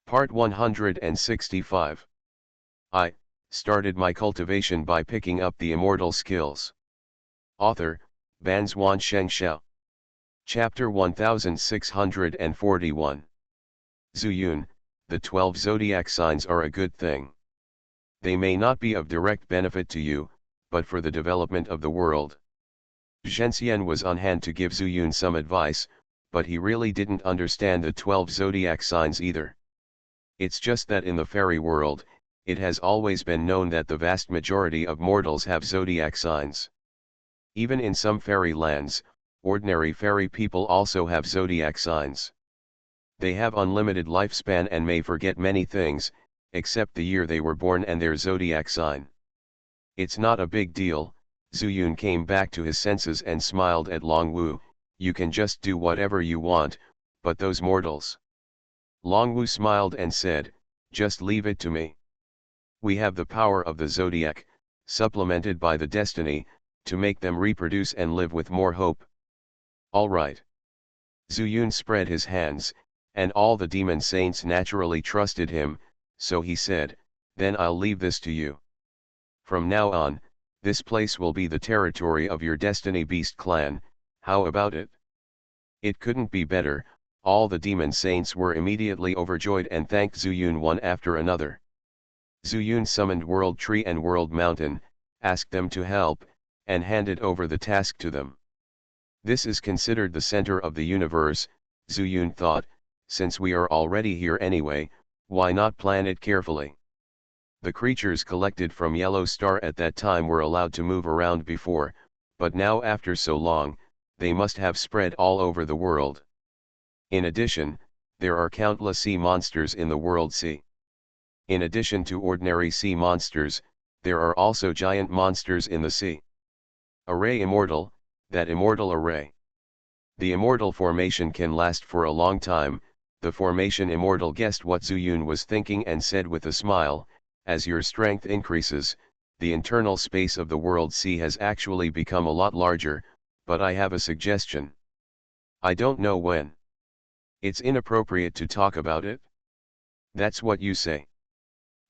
Part 165. I started my cultivation by picking up the immortal skills. Author, Banzuan Xianxia. Chapter 1641. Zuyun, the 12 zodiac signs are a good thing. They may not be of direct benefit to you, but for the development of the world. Xianxia was on hand to give Zuyun some advice, but he really didn't understand the 12 zodiac signs either. It's just that in the fairy world, it has always been known that the vast majority of mortals have zodiac signs. Even in some fairy lands, ordinary fairy people also have zodiac signs. They have unlimited lifespan and may forget many things, except the year they were born and their zodiac sign. It's not a big deal. Zuyun came back to his senses and smiled at Longwu. You can just do whatever you want, but those mortals. Longwu smiled and said, just leave it to me. We have the power of the zodiac, supplemented by the destiny, to make them reproduce and live with more hope. All right. Zuyun spread his hands, and all the demon saints naturally trusted him, so he said, then I'll leave this to you. From now on, this place will be the territory of your Destiny Beast clan. How about it? It couldn't be better. All the demon saints were immediately overjoyed and thanked Zuyun one after another. Zuyun summoned World Tree and World Mountain, asked them to help, and handed over the task to them. This is considered the center of the universe, Zuyun thought. Since we are already here anyway, why not plan it carefully? The creatures collected from Yellow Star at that time were allowed to move around before, but now after so long, they must have spread all over the world. In addition, there are countless sea monsters in the world sea. In addition to ordinary sea monsters, there are also giant monsters in the sea. Array Immortal, that immortal array. The immortal formation can last for a long time. The formation Immortal guessed what Zuyun was thinking and said with a smile, as your strength increases, the internal space of the world sea has actually become a lot larger, but I have a suggestion. I don't know when. It's inappropriate to talk about it? That's what you say.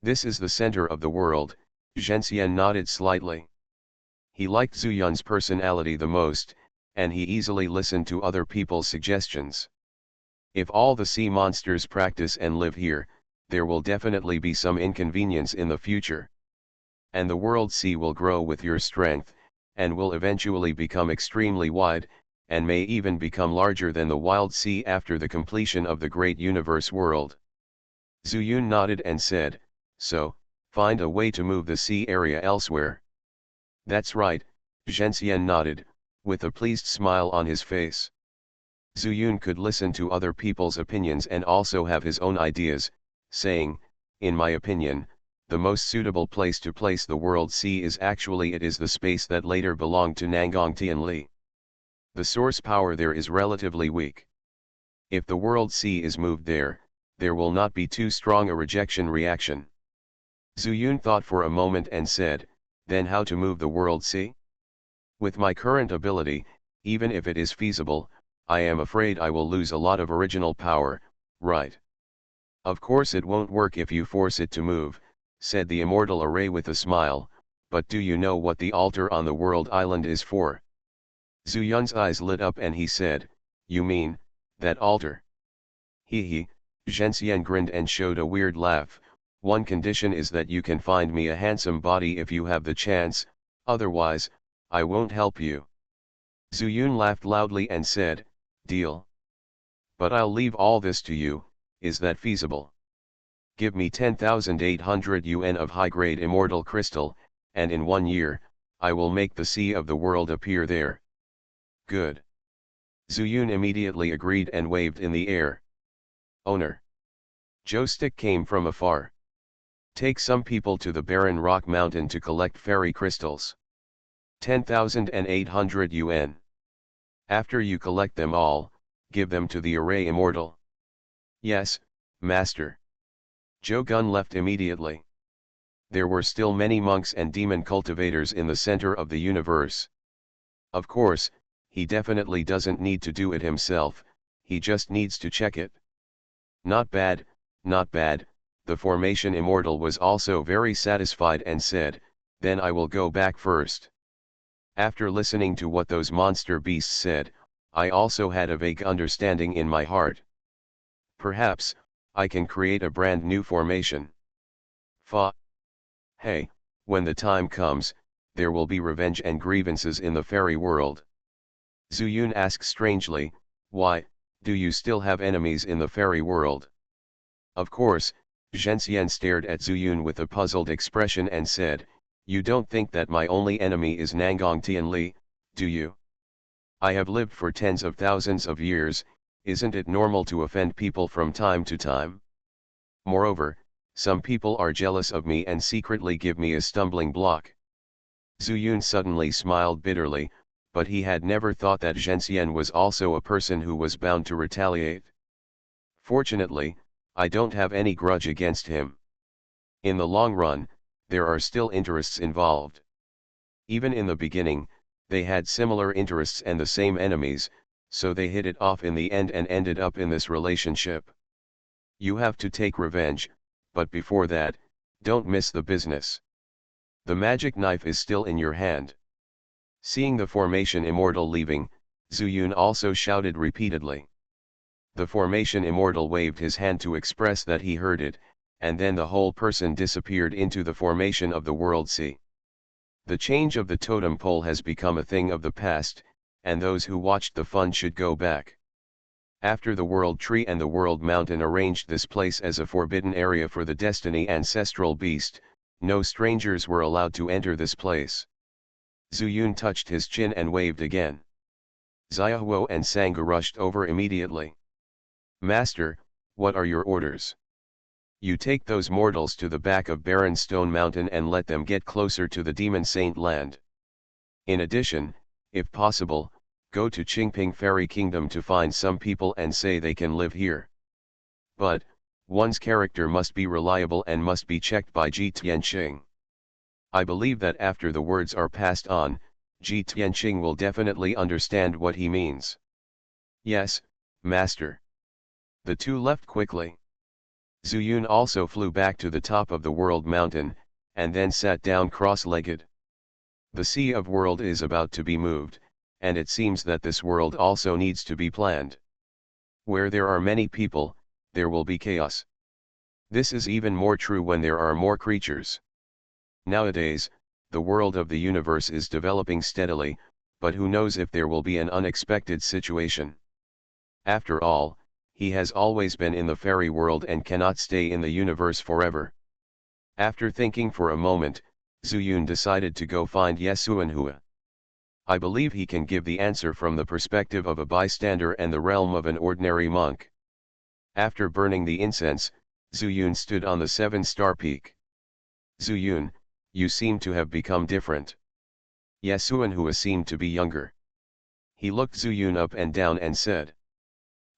This is the center of the world. Xianxia nodded slightly. He liked Zuyun's personality the most, and he easily listened to other people's suggestions. If all the sea monsters practice and live here, there will definitely be some inconvenience in the future. And the world sea will grow with your strength, and will eventually become extremely wide, and may even become larger than the wild sea after the completion of the great universe world. Zuyun nodded and said, so, find a way to move the sea area elsewhere. That's right, Xianxia nodded, with a pleased smile on his face. Zuyun could listen to other people's opinions and also have his own ideas, saying, in my opinion, the most suitable place to place the world sea is the space that later belonged to Nangang Tianli. The source power there is relatively weak. If the world sea is moved there, there will not be too strong a rejection reaction. Zuyun thought for a moment and said, then how to move the world sea? With my current ability, even if it is feasible, I am afraid I will lose a lot of original power, right? Of course it won't work if you force it to move, said the immortal array with a smile, but do you know what the altar on the world island is for? Zuyun's eyes lit up and he said, you mean, that altar? He, Xianxia grinned and showed a weird laugh. One condition is that you can find me a handsome body if you have the chance, otherwise, I won't help you. Zuyun laughed loudly and said, deal. But I'll leave all this to you, is that feasible? Give me 10,800 yuan of high-grade immortal crystal, and in 1 year, I will make the sea of the world appear there. Good. Zuyun immediately agreed and waved in the air. Owner. Joystick came from afar. Take some people to the barren rock mountain to collect fairy crystals. 10,800 yuan. After you collect them all, give them to the array immortal. Yes, master. Zhou Gun left immediately. There were still many monks and demon cultivators in the center of the universe. Of course, he definitely doesn't need to do it himself, he just needs to check it. Not bad, Not bad. The formation Immortal was also very satisfied and said, then I will go back first. After listening to what those monster beasts said, I also had a vague understanding in my heart. Perhaps, I can create a brand new formation. Fa. Hey, when the time comes, there will be revenge and grievances in the fairy world. Zuyun asks strangely, why, do you still have enemies in the fairy world? Of course, Xianxia stared at Zuyun with a puzzled expression and said, you don't think that my only enemy is Nangong Tianli, do you? I have lived for tens of thousands of years, isn't it normal to offend people from time to time? Moreover, some people are jealous of me and secretly give me a stumbling block. Zuyun suddenly smiled bitterly, but he had never thought that Zhenxian was also a person who was bound to retaliate. Fortunately, I don't have any grudge against him. In the long run, there are still interests involved. Even in the beginning, they had similar interests and the same enemies, so they hit it off in the end and ended up in this relationship. You have to take revenge, but before that, don't miss the business. The magic knife is still in your hand. Seeing the formation Immortal leaving, Zuyun also shouted repeatedly. The formation Immortal waved his hand to express that he heard it, and then the whole person disappeared into the formation of the world sea. The change of the totem pole has become a thing of the past, and those who watched the fun should go back. After the world tree and the world mountain arranged this place as a forbidden area for the destiny ancestral beast, no strangers were allowed to enter this place. Zuyun touched his chin and waved again. Xiaohuo and Sangha rushed over immediately. Master, what are your orders? You take those mortals to the back of Barren Stone Mountain and let them get closer to the Demon Saint Land. In addition, if possible, go to Qingping Fairy Kingdom to find some people and say they can live here. But, one's character must be reliable and must be checked by Ji Tianqing. I believe that after the words are passed on, Ji Tianqing will definitely understand what he means. Yes, Master. The two left quickly. Zuyun also flew back to the top of the world mountain, and then sat down cross-legged. The Sea of World is about to be moved, and it seems that this world also needs to be planned. Where there are many people, there will be chaos. This is even more true when there are more creatures. Nowadays, the world of the universe is developing steadily, but who knows if there will be an unexpected situation. After all, he has always been in the fairy world and cannot stay in the universe forever. After thinking for a moment, Zuyun decided to go find Yesuanhua. I believe he can give the answer from the perspective of a bystander and the realm of an ordinary monk. After burning the incense, Zuyun stood on the 7-star peak. Zuyun, you seem to have become different. Yesuanhua seemed to be younger. He looked Zuyun up and down and said,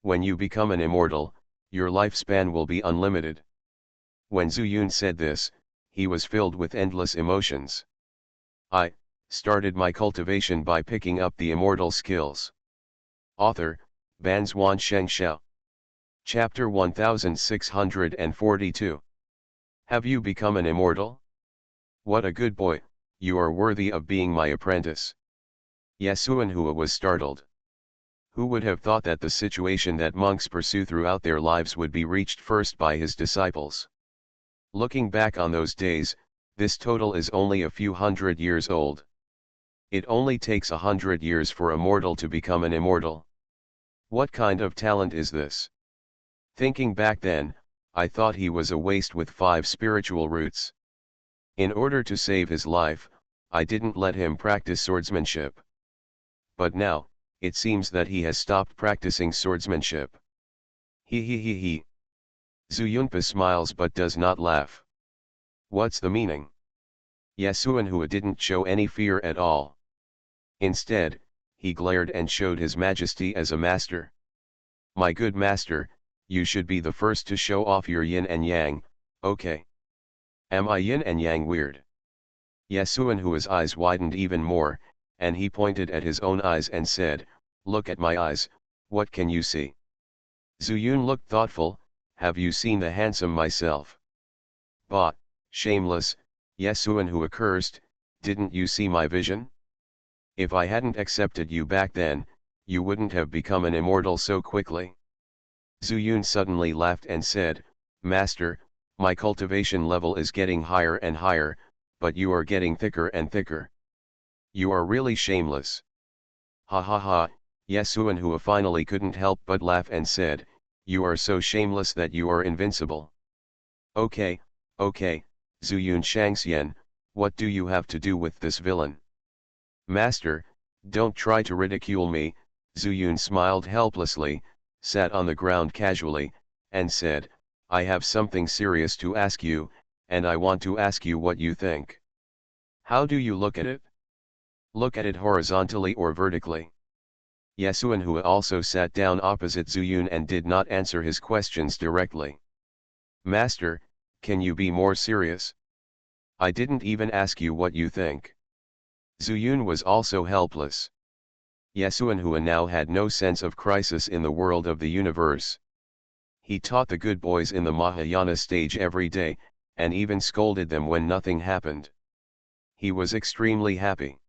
when you become an immortal, your lifespan will be unlimited. When Zuyun said this, he was filled with endless emotions. I started my cultivation by picking up the immortal skills. Author, Banzhuan Xianxia. Chapter 1642. Have you become an immortal? What a good boy, you are worthy of being my apprentice. Yesuanhua was startled. Who would have thought that the situation that monks pursue throughout their lives would be reached first by his disciples? Looking back on those days, this total is only a few hundred years old. It only takes 100 years for a mortal to become an immortal. What kind of talent is this? Thinking back then, I thought he was a waste with 5 spiritual roots. In order to save his life, I didn't let him practice swordsmanship. But now, it seems that he has stopped practicing swordsmanship. He. Zuyunpa smiles but does not laugh. What's the meaning? Yesuanhua didn't show any fear at all. Instead, he glared and showed his majesty as a master. My good master, you should be the first to show off your yin and yang, okay? Am I yin and yang weird? Yesuanhua's eyes widened even more, and he pointed at his own eyes and said, look at my eyes, what can you see? Zuyun looked thoughtful, have you seen the handsome myself? Bah, shameless, Yesuan who accursed, didn't you see my vision? If I hadn't accepted you back then, you wouldn't have become an immortal so quickly. Zuyun suddenly laughed and said, Master, my cultivation level is getting higher and higher, but you are getting thicker and thicker. You are really shameless. Ha ha ha, Yesuan Hua finally couldn't help but laugh and said, you are so shameless that you are invincible. Okay, okay, Zuyun Xianxian, what do you have to do with this villain? Master, don't try to ridicule me, Zuyun smiled helplessly, sat on the ground casually, and said, I have something serious to ask you, and I want to ask you what you think. How do you look at it? Look at it horizontally or vertically. Yesuan Hua also sat down opposite Zuyun and did not answer his questions directly. Master, can you be more serious? I didn't even ask you what you think. Zuyun was also helpless. Yesuan Hua now had no sense of crisis in the world of the universe. He taught the good boys in the Mahayana stage every day, and even scolded them when nothing happened. He was extremely happy.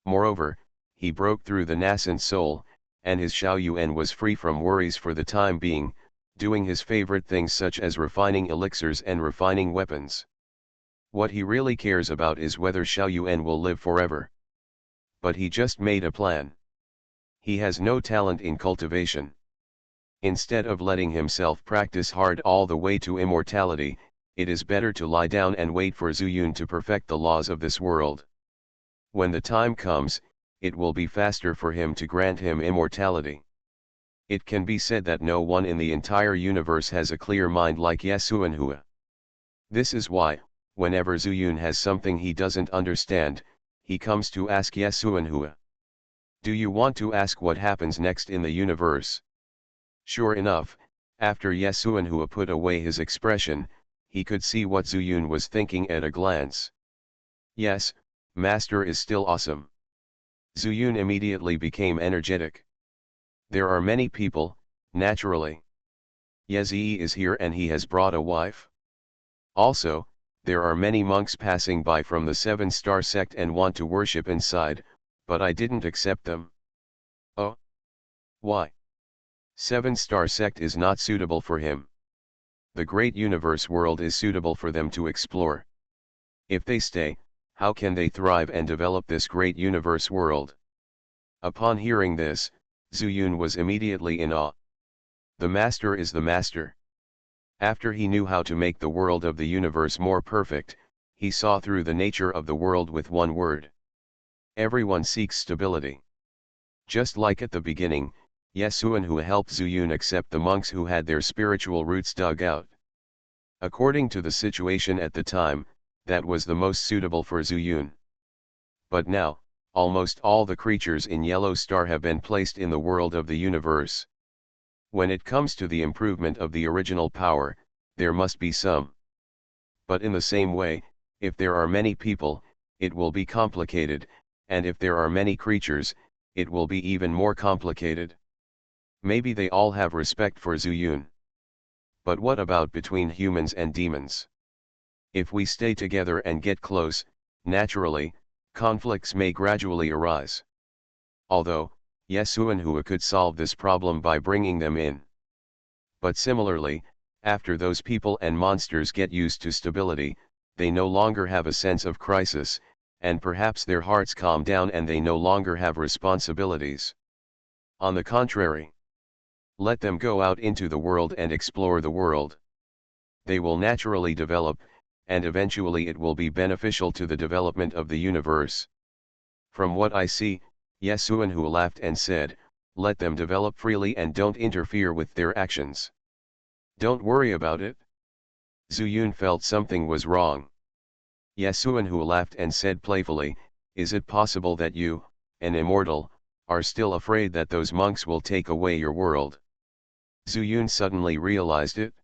Moreover, he broke through the nascent soul, and his Xiaoyuan was free from worries for the time being, doing his favorite things such as refining elixirs and refining weapons. What he really cares about is whether Xiaoyuan will live forever. But he just made a plan. He has no talent in cultivation. Instead of letting himself practice hard all the way to immortality, it is better to lie down and wait for Zuyun to perfect the laws of this world. When the time comes, it will be faster for him to grant him immortality. It can be said that no one in the entire universe has a clear mind like Yesuan Hua. This is why, whenever Zuyun has something he doesn't understand, he comes to ask Yesuan Hua. Do you want to ask what happens next in the universe? Sure enough, after Yesuan Hua put away his expression, he could see what Zuyun was thinking at a glance. Yes, Master is still awesome. Zuyun immediately became energetic. There are many people, naturally. Yezi is here and he has brought a wife. Also, there are many monks passing by from the 7-star sect and want to worship inside, but I didn't accept them. Oh? Why? 7-star sect is not suitable for him. The great universe world is suitable for them to explore. If they stay, how can they thrive and develop this great universe world? Upon hearing this, Zuyun was immediately in awe. The master is the master. After he knew how to make the world of the universe more perfect, he saw through the nature of the world with one word. Everyone seeks stability. Just like at the beginning, Yesuan Hua helped Zuyun accept the monks who had their spiritual roots dug out. According to the situation at the time, that was the most suitable for Zuyun. But now, almost all the creatures in Yellow Star have been placed in the world of the universe. When it comes to the improvement of the original power, there must be some. But in the same way, if there are many people, it will be complicated, and if there are many creatures, it will be even more complicated. Maybe they all have respect for Zuyun. But what about between humans and demons? If we stay together and get close, naturally, conflicts may gradually arise. Although, Yesuan Hua could solve this problem by bringing them in. But similarly, after those people and monsters get used to stability, they no longer have a sense of crisis, and perhaps their hearts calm down and they no longer have responsibilities. On the contrary, let them go out into the world and explore the world. They will naturally develop, and eventually it will be beneficial to the development of the universe. From what I see, Yesuan Hua laughed and said, let them develop freely and don't interfere with their actions. Don't worry about it. Zuyun felt something was wrong. Yesuan Hua laughed and said playfully, is it possible that you, an immortal, are still afraid that those monks will take away your world? Zuyun suddenly realized it.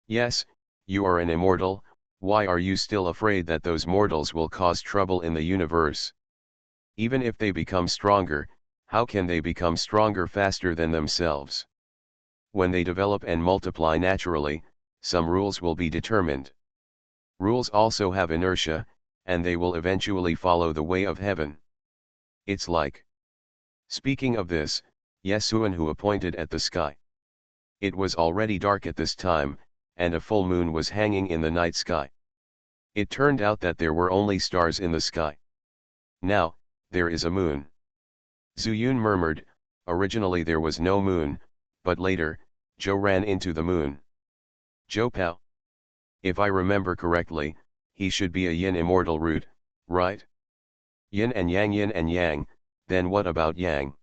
Yes, you are an immortal, why are you still afraid that those mortals will cause trouble in the universe? Even if they become stronger, how can they become stronger faster than themselves? when they develop and multiply naturally, some rules will be determined. Rules also have inertia, and they will eventually follow the way of heaven. It's like. Speaking of this, Yesuanhu pointed at the sky. It was already dark at this time, and a full moon was hanging in the night sky. It turned out that there were only stars in the sky. Now, there is a moon. Zuyun murmured, originally there was no moon, but later, Zhou ran into the moon. Zhou Pao. If I remember correctly, he should be a yin immortal root, right? Yin and yang, then what about yang?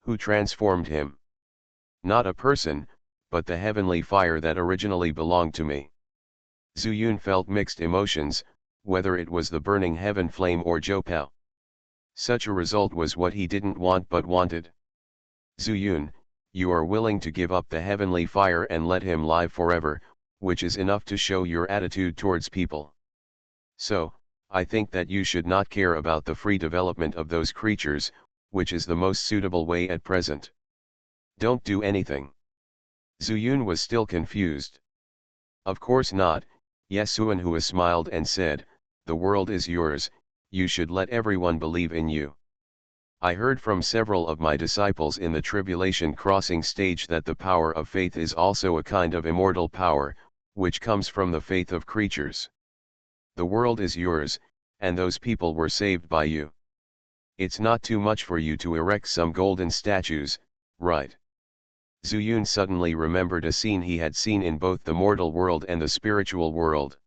Who transformed him? Not a person, but the heavenly fire that originally belonged to me. Zuyun felt mixed emotions, whether it was the burning heaven flame or Zhou Pao. Such a result was what he didn't want but wanted. Zuyun, you are willing to give up the heavenly fire and let him live forever, which is enough to show your attitude towards people. So, I think that you should not care about the free development of those creatures, which is the most suitable way at present. Don't do anything. Zuyun was still confused. Of course not, Yesuanhu smiled and said, the world is yours, you should let everyone believe in you. I heard from several of my disciples in the tribulation crossing stage that the power of faith is also a kind of immortal power, which comes from the faith of creatures. The world is yours, and those people were saved by you. It's not too much for you to erect some golden statues, right? Zuyun suddenly remembered a scene he had seen in both the mortal world and the spiritual world.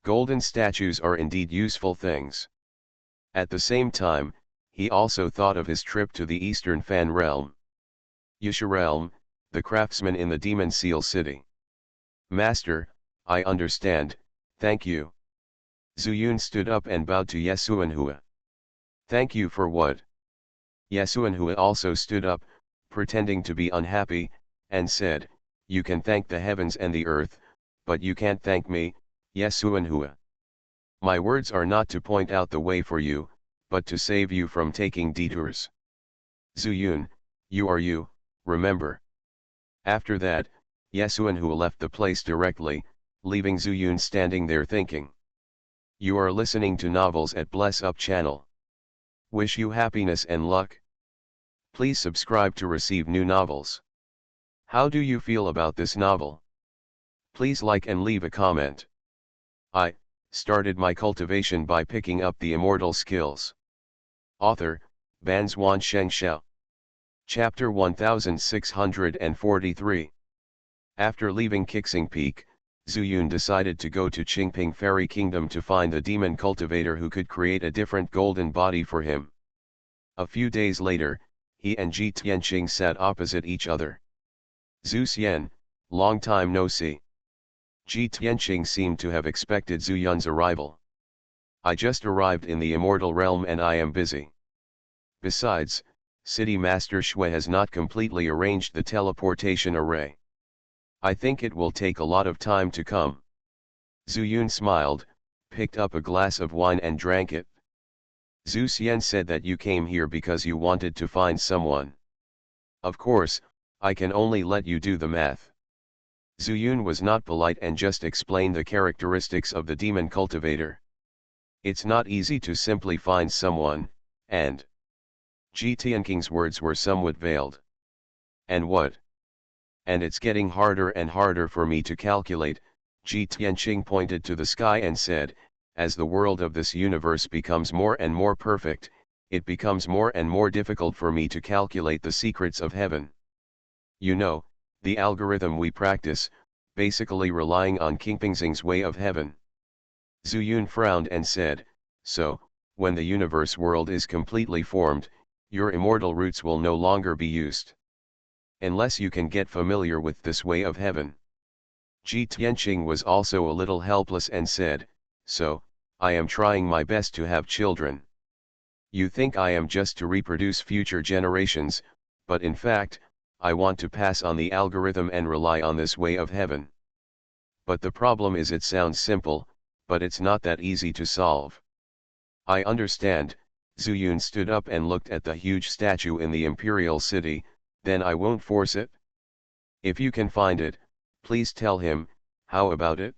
Golden statues are indeed useful things. At the same time, he also thought of his trip to the Eastern Fan realm. Yusha realm, the craftsman in the Demon Seal City. Master, I understand, thank you. Zuyun stood up and bowed to Yesuanhu. Thank you for what? Yesuanhu also stood up, pretending to be unhappy, and said, you can thank the heavens and the earth, but you can't thank me, Yesuanhu. My words are not to point out the way for you, but to save you from taking detours. Zuyun, you are you, remember. After that, Yesuanhu left the place directly, leaving Zuyun standing there thinking. You are listening to novels at Bless Up channel. Wish you happiness and luck. Please subscribe to receive new novels. How do you feel about this novel? Please like and leave a comment. I started my cultivation by picking up the immortal skills. Author, Banzuan Xianxia. Chapter 1643. After leaving Qixing Peak, Zuyun decided to go to Qingping Fairy Kingdom to find the demon cultivator who could create a different golden body for him. A few days later, he and Ji Tianqing sat opposite each other. Zhu Xian, long time no see. Ji Tianqing seemed to have expected Zuyun's arrival. I just arrived in the immortal realm and I am busy. Besides, City Master Shui has not completely arranged the teleportation array. I think it will take a lot of time to come. Zuyun smiled, picked up a glass of wine and drank it. Zhu Xian said that you came here because you wanted to find someone. Of course, I can only let you do the math. Zuyun was not polite and just explained the characteristics of the demon cultivator. It's not easy to simply find someone, and Ji Tianqing's words were somewhat veiled. And what? And it's getting harder and harder for me to calculate, Ji Tianqing pointed to the sky and said, as the world of this universe becomes more and more perfect, it becomes more and more difficult for me to calculate the secrets of heaven. You know, the algorithm we practice, basically relying on Qingping's way of heaven. Zuyun frowned and said, so, when the universe world is completely formed, your immortal roots will no longer be used. Unless you can get familiar with this way of heaven. Ji Tianqing was also a little helpless and said, so, I am trying my best to have children. You think I am just to reproduce future generations, but in fact, I want to pass on the algorithm and rely on this way of heaven. But the problem is it sounds simple, but it's not that easy to solve. I understand. Zuyun stood up and looked at the huge statue in the imperial city, then I won't force it. If you can find it, please tell him. How about it?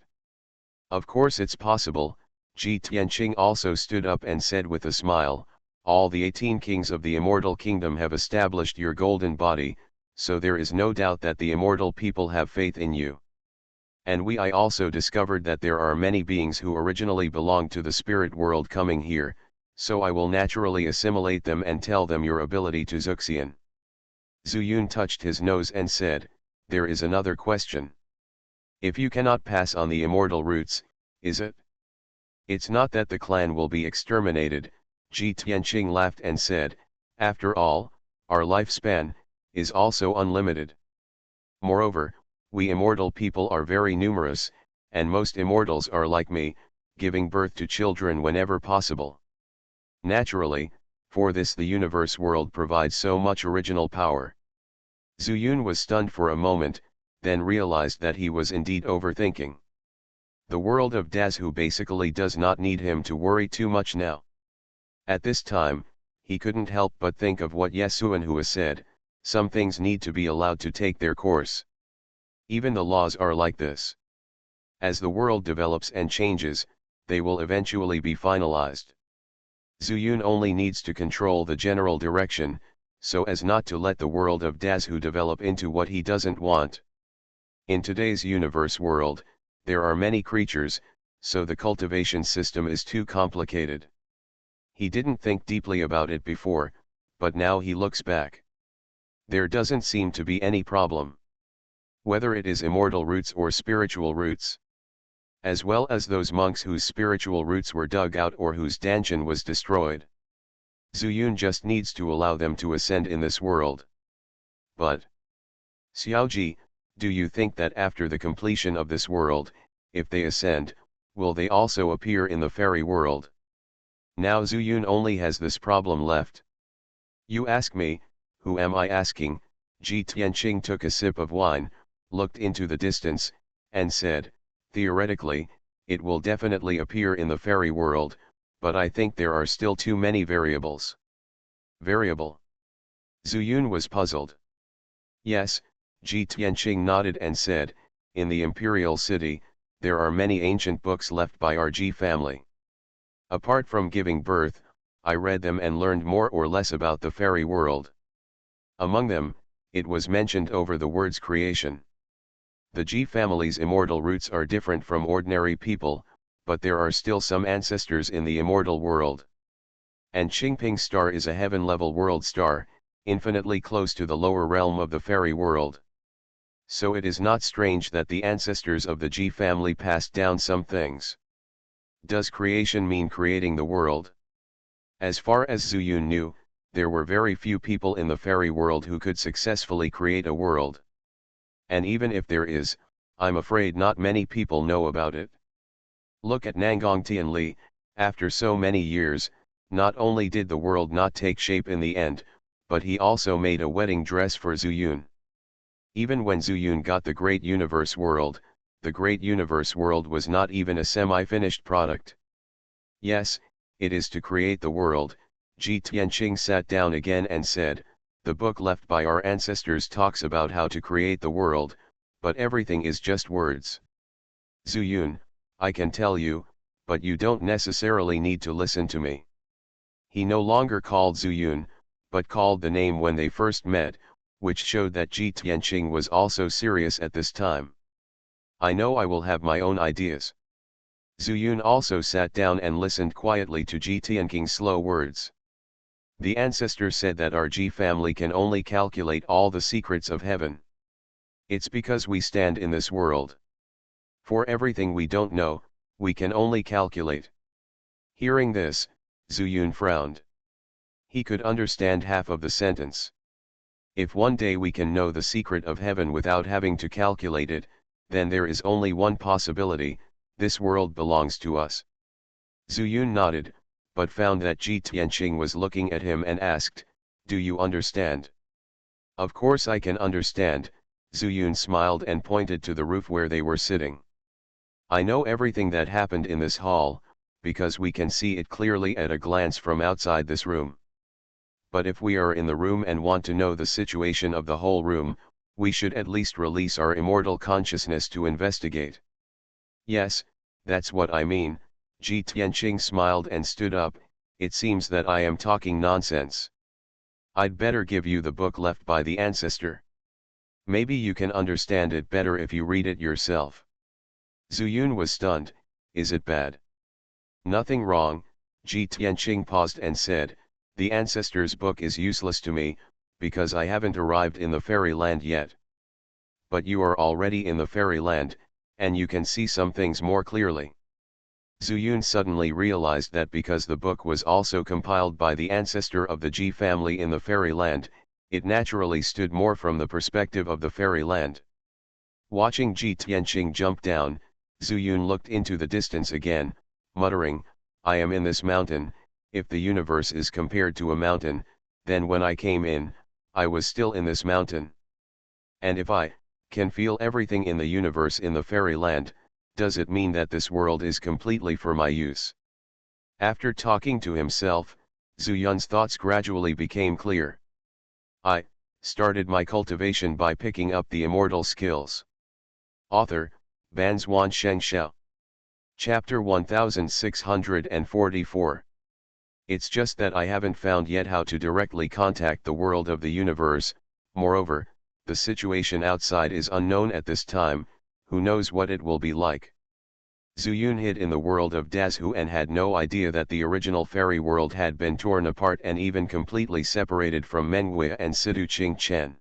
Of course it's possible. Ji Tianqing also stood up and said with a smile, all the 18 kings of the immortal kingdom have established your golden body, so there is no doubt that the immortal people have faith in you. And I also discovered that there are many beings who originally belonged to the spirit world coming here, so I will naturally assimilate them and tell them your ability to Zuxian. Zhu Yun touched his nose and said, there is another question. If you cannot pass on the immortal roots, is it? It's not that the clan will be exterminated, Ji Tianqing laughed and said, after all, our lifespan is also unlimited. Moreover, we immortal people are very numerous, and most immortals are like me, giving birth to children whenever possible. Naturally, for this the universe world provides so much original power. Zhu Yun was stunned for a moment, then realized that he was indeed overthinking. The world of Dazu basically does not need him to worry too much now. At this time, he couldn't help but think of what Yesuanhua said, some things need to be allowed to take their course. Even the laws are like this. As the world develops and changes, they will eventually be finalized. Zhu Yun only needs to control the general direction, so as not to let the world of Dazu develop into what he doesn't want. In today's universe world, there are many creatures, so the cultivation system is too complicated. He didn't think deeply about it before, but now he looks back. There doesn't seem to be any problem. Whether it is immortal roots or spiritual roots. As well as those monks whose spiritual roots were dug out or whose dantian was destroyed. Zhu Yun just needs to allow them to ascend in this world. But, Xiaoji, do you think that after the completion of this world, if they ascend, will they also appear in the fairy world? Now Zhu Yun only has this problem left. You ask me, who am I asking? Ji Tianqing took a sip of wine, looked into the distance, and said, theoretically, it will definitely appear in the fairy world, but I think there are still too many variables. Variable? Zhu Yun was puzzled. Yes, Ji Tianqing nodded and said, in the imperial city, there are many ancient books left by our Ji family. Apart from giving birth, I read them and learned more or less about the fairy world. Among them, it was mentioned over the words creation. The Ji family's immortal roots are different from ordinary people, but there are still some ancestors in the immortal world. And Qingping star is a heaven-level world star, infinitely close to the lower realm of the fairy world. So it is not strange that the ancestors of the Ji family passed down some things. Does creation mean creating the world? As far as Zhu Yun knew, there were very few people in the fairy world who could successfully create a world. And even if there is, I'm afraid not many people know about it. Look at Nangong Tianli, after so many years, not only did the world not take shape in the end, but he also made a wedding dress for Zhu Yun. Even when Zhu Yun got the Great Universe World, the Great Universe World was not even a semi-finished product. Yes, it is to create the world. Ji Tianqing sat down again and said, the book left by our ancestors talks about how to create the world, but everything is just words. Zhu Yun, I can tell you, but you don't necessarily need to listen to me. He no longer called Zhu Yun, but called the name when they first met, which showed that Ji Tianqing was also serious at this time. I know I will have my own ideas. Zhu Yun also sat down and listened quietly to Ji Tianqing's slow words. The ancestor said that our Ji family can only calculate all the secrets of heaven. It's because we stand in this world. For everything we don't know, we can only calculate. Hearing this, Zhu Yun frowned. He could understand half of the sentence. If one day we can know the secret of heaven without having to calculate it, then there is only one possibility, this world belongs to us. Zhu Yun nodded, but found that Ji Tianqing was looking at him and asked, do you understand? Of course I can understand, Zhu Yun smiled and pointed to the roof where they were sitting. I know everything that happened in this hall, because we can see it clearly at a glance from outside this room. But if we are in the room and want to know the situation of the whole room, We should at least release our immortal consciousness to investigate. Yes, that's what I mean. Ji Tianqing smiled and stood up. It seems that I am talking nonsense. I'd better give you the book left by the ancestor. Maybe you can understand it better if you read it yourself. Zuyun was stunned. Is it bad? Nothing wrong. Ji Tianqing paused and said, the ancestor's book is useless to me, because I haven't arrived in the fairyland yet. But you are already in the fairyland, and you can see some things more clearly. Zuyun suddenly realized that because the book was also compiled by the ancestor of the Ji family in the fairyland, it naturally stood more from the perspective of the fairyland. Watching Ji Tianqing jump down, Zuyun looked into the distance again, muttering, I am in this mountain. If the universe is compared to a mountain, then when I came in, I was still in this mountain. And if I can feel everything in the universe in the fairyland, does it mean that this world is completely for my use? After talking to himself, Zuyun's thoughts gradually became clear. I started my cultivation by picking up the immortal skills. Author, Banzuan Xianxia. Chapter 1644. It's just that I haven't found yet how to directly contact the world of the universe. Moreover, the situation outside is unknown at this time. Who knows what it will be like? Zuyun hid in the world of Dazhu and had no idea that the original fairy world had been torn apart and even completely separated from Menghui and Sidu Qingchen.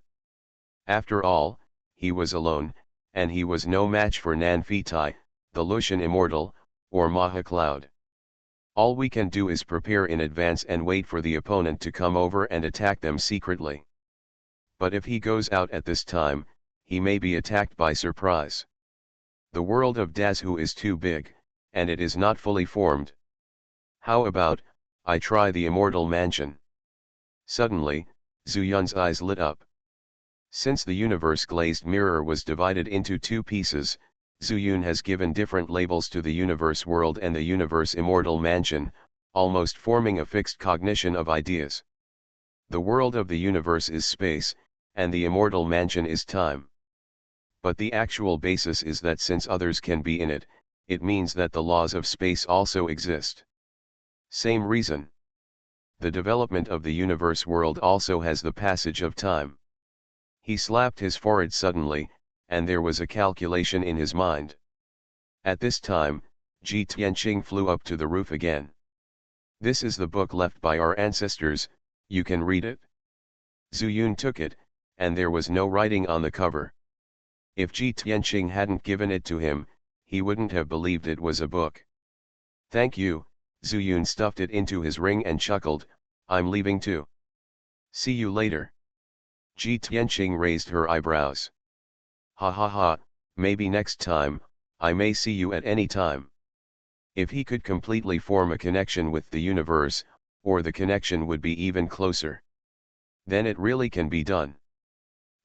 After all, he was alone, and he was no match for Nan Fitai, the Lushan Immortal, or Maha Cloud. All we can do is prepare in advance and wait for the opponent to come over and attack them secretly. But if he goes out at this time, he may be attacked by surprise. The world of Dazhu is too big, and it is not fully formed. How about, I try the immortal mansion? Suddenly, Zuyun's eyes lit up. Since the universe glazed mirror was divided into two pieces, Zuyun has given different labels to the universe world and the universe immortal mansion, almost forming a fixed cognition of ideas. The world of the universe is space, and the immortal mansion is time. But the actual basis is that since others can be in it, it means that the laws of space also exist. Same reason. The development of the universe world also has the passage of time. He slapped his forehead suddenly, and there was a calculation in his mind. At this time, Ji Tianqing flew up to the roof again. This is the book left by our ancestors, you can read it? Zuyun took it, and there was no writing on the cover. If Ji Tianqing hadn't given it to him, he wouldn't have believed it was a book. Thank you. Zuyun stuffed it into his ring and chuckled, I'm leaving too. See you later. Ji Tianqing raised her eyebrows. Ha ha ha, maybe next time, I may see you at any time. If he could completely form a connection with the universe, or the connection would be even closer. Then it really can be done.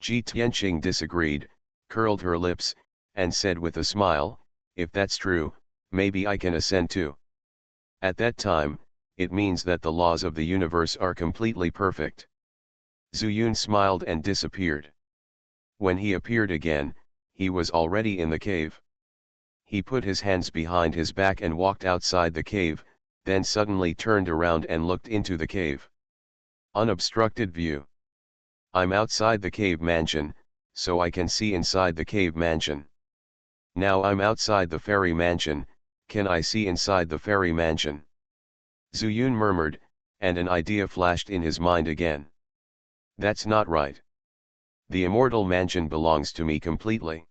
Ji Tianqing disagreed, curled her lips, and said with a smile, if that's true, maybe I can ascend too. At that time, it means that the laws of the universe are completely perfect. Zuyun smiled and disappeared. When he appeared again, he was already in the cave. He put his hands behind his back and walked outside the cave, then suddenly turned around and looked into the cave. Unobstructed view. I'm outside the cave mansion, so I can see inside the cave mansion. Now I'm outside the fairy mansion, can I see inside the fairy mansion? Zuyun murmured, and an idea flashed in his mind again. That's not right. The immortal mansion belongs to me completely.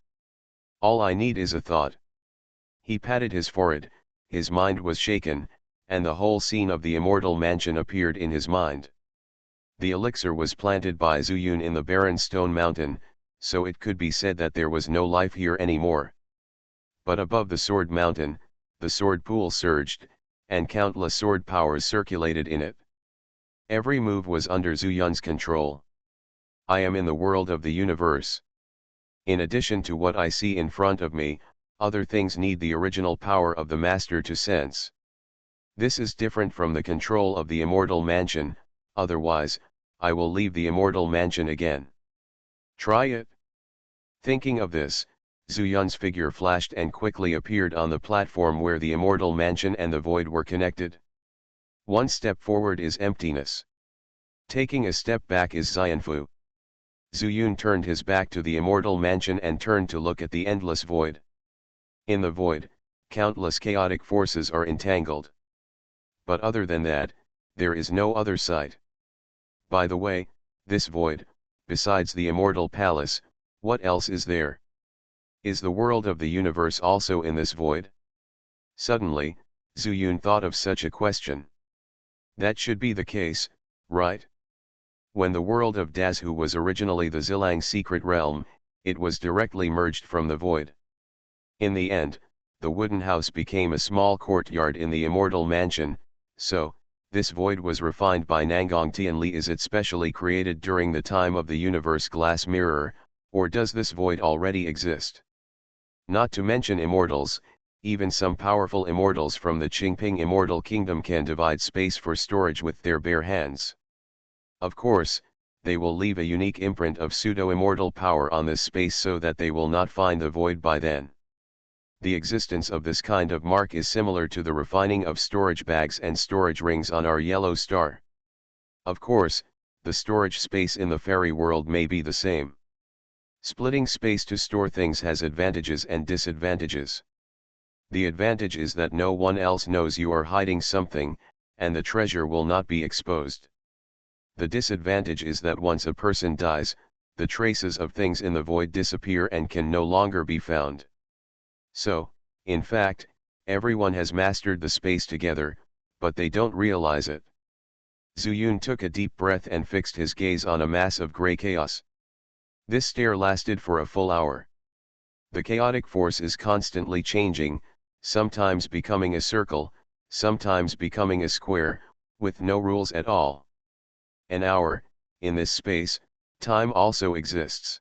All I need is a thought. He patted his forehead, his mind was shaken, and the whole scene of the immortal mansion appeared in his mind. The elixir was planted by Zuyun in the barren stone mountain, so it could be said that there was no life here anymore. But above the sword mountain, the sword pool surged, and countless sword powers circulated in it. Every move was under Zuyun's control. I am in the world of the universe. In addition to what I see in front of me, other things need the original power of the master to sense. This is different from the control of the immortal mansion, otherwise, I will leave the immortal mansion again. Try it. Thinking of this, Zuyun's figure flashed and quickly appeared on the platform where the immortal mansion and the void were connected. One step forward is emptiness. Taking a step back is Xianfu. Zuyun turned his back to the immortal mansion and turned to look at the endless void. In the void, countless chaotic forces are entangled. But other than that, there is no other sight. By the way, this void, besides the immortal palace, what else is there? Is the world of the universe also in this void? Suddenly, Zuyun thought of such a question. That should be the case, right? When the world of Dazhu was originally the Zilang secret realm, it was directly merged from the void. In the end, the wooden house became a small courtyard in the immortal mansion, so, this void was refined by Nangang Tianli. Is it specially created during the time of the universe glass mirror, or does this void already exist? Not to mention immortals, even some powerful immortals from the Qingping immortal kingdom can divide space for storage with their bare hands. Of course, they will leave a unique imprint of pseudo-immortal power on this space so that they will not find the void by then. The existence of this kind of mark is similar to the refining of storage bags and storage rings on our yellow star. Of course, the storage space in the fairy world may be the same. Splitting space to store things has advantages and disadvantages. The advantage is that no one else knows you are hiding something, and the treasure will not be exposed. The disadvantage is that once a person dies, the traces of things in the void disappear and can no longer be found. So, in fact, everyone has mastered the space together, but they don't realize it. Zuyun took a deep breath and fixed his gaze on a mass of gray chaos. This stare lasted for a full hour. The chaotic force is constantly changing, sometimes becoming a circle, sometimes becoming a square, with no rules at all. An hour, in this space, time also exists.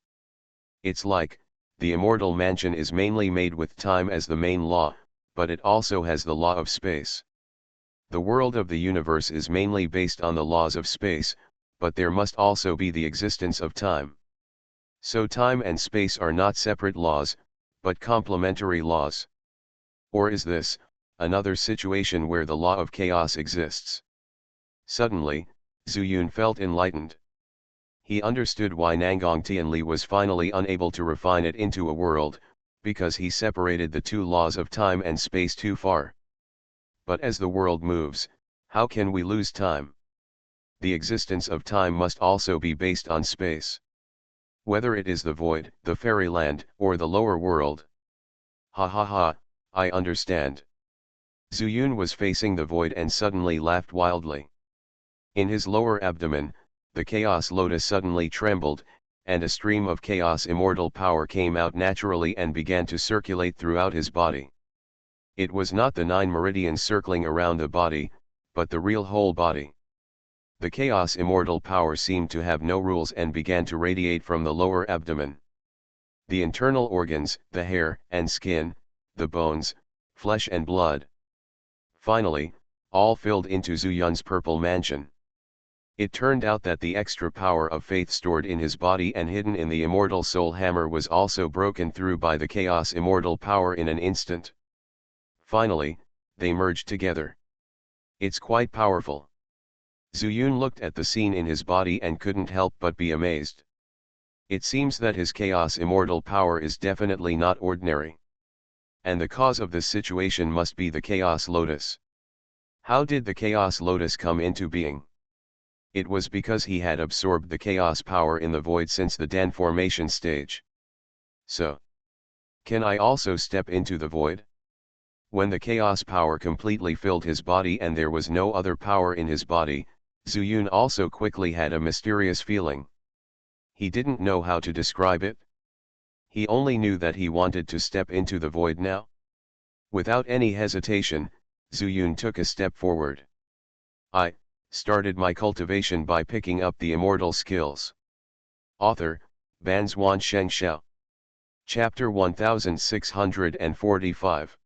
It's like, the immortal mansion is mainly made with time as the main law, but it also has the law of space. The world of the universe is mainly based on the laws of space, but there must also be the existence of time. So time and space are not separate laws, but complementary laws. Or is this, another situation where the law of chaos exists? Suddenly, Zuyun felt enlightened. He understood why Nangang Tianli was finally unable to refine it into a world, because he separated the two laws of time and space too far. But as the world moves, how can we lose time? The existence of time must also be based on space. Whether it is the void, the fairyland, or the lower world. Ha ha ha, I understand. Zuyun was facing the void and suddenly laughed wildly. In his lower abdomen, the chaos lotus suddenly trembled, and a stream of chaos immortal power came out naturally and began to circulate throughout his body. It was not the 9 meridians circling around the body, but the real whole body. The chaos immortal power seemed to have no rules and began to radiate from the lower abdomen. The internal organs, the hair and skin, the bones, flesh and blood. Finally, all filled into Zuyun's purple mansion. It turned out that the extra power of faith stored in his body and hidden in the immortal soul hammer was also broken through by the chaos immortal power in an instant. Finally, they merged together. It's quite powerful. Zuyun looked at the scene in his body and couldn't help but be amazed. It seems that his chaos immortal power is definitely not ordinary. And the cause of this situation must be the chaos lotus. How did the chaos lotus come into being? It was because he had absorbed the chaos power in the void since the Dan formation stage. So, can I also step into the void? When the chaos power completely filled his body and there was no other power in his body, Zuyun also quickly had a mysterious feeling. He didn't know how to describe it. He only knew that he wanted to step into the void now. Without any hesitation, Zuyun took a step forward. I started my cultivation by picking up the immortal skills. Author, Banzuan Xianxia. Chapter 1645.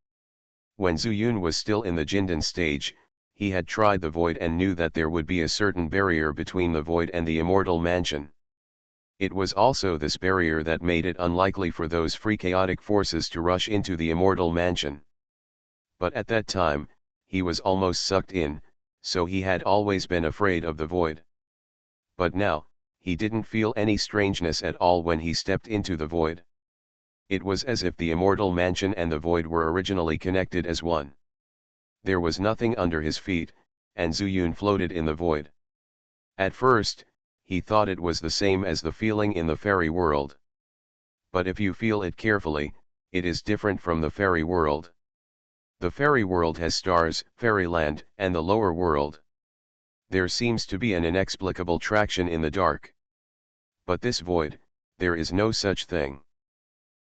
When Zuyun was still in the Jindan stage, he had tried the void and knew that there would be a certain barrier between the void and the immortal mansion. It was also this barrier that made it unlikely for those free chaotic forces to rush into the immortal mansion. But at that time, he was almost sucked in, so he had always been afraid of the void. But now, he didn't feel any strangeness at all when he stepped into the void. It was as if the immortal mansion and the void were originally connected as one. There was nothing under his feet, and Zuyun floated in the void. At first, he thought it was the same as the feeling in the fairy world. But if you feel it carefully, it is different from the fairy world. The fairy world has stars, fairyland, and the lower world. There seems to be an inexplicable traction in the dark. But this void, there is no such thing.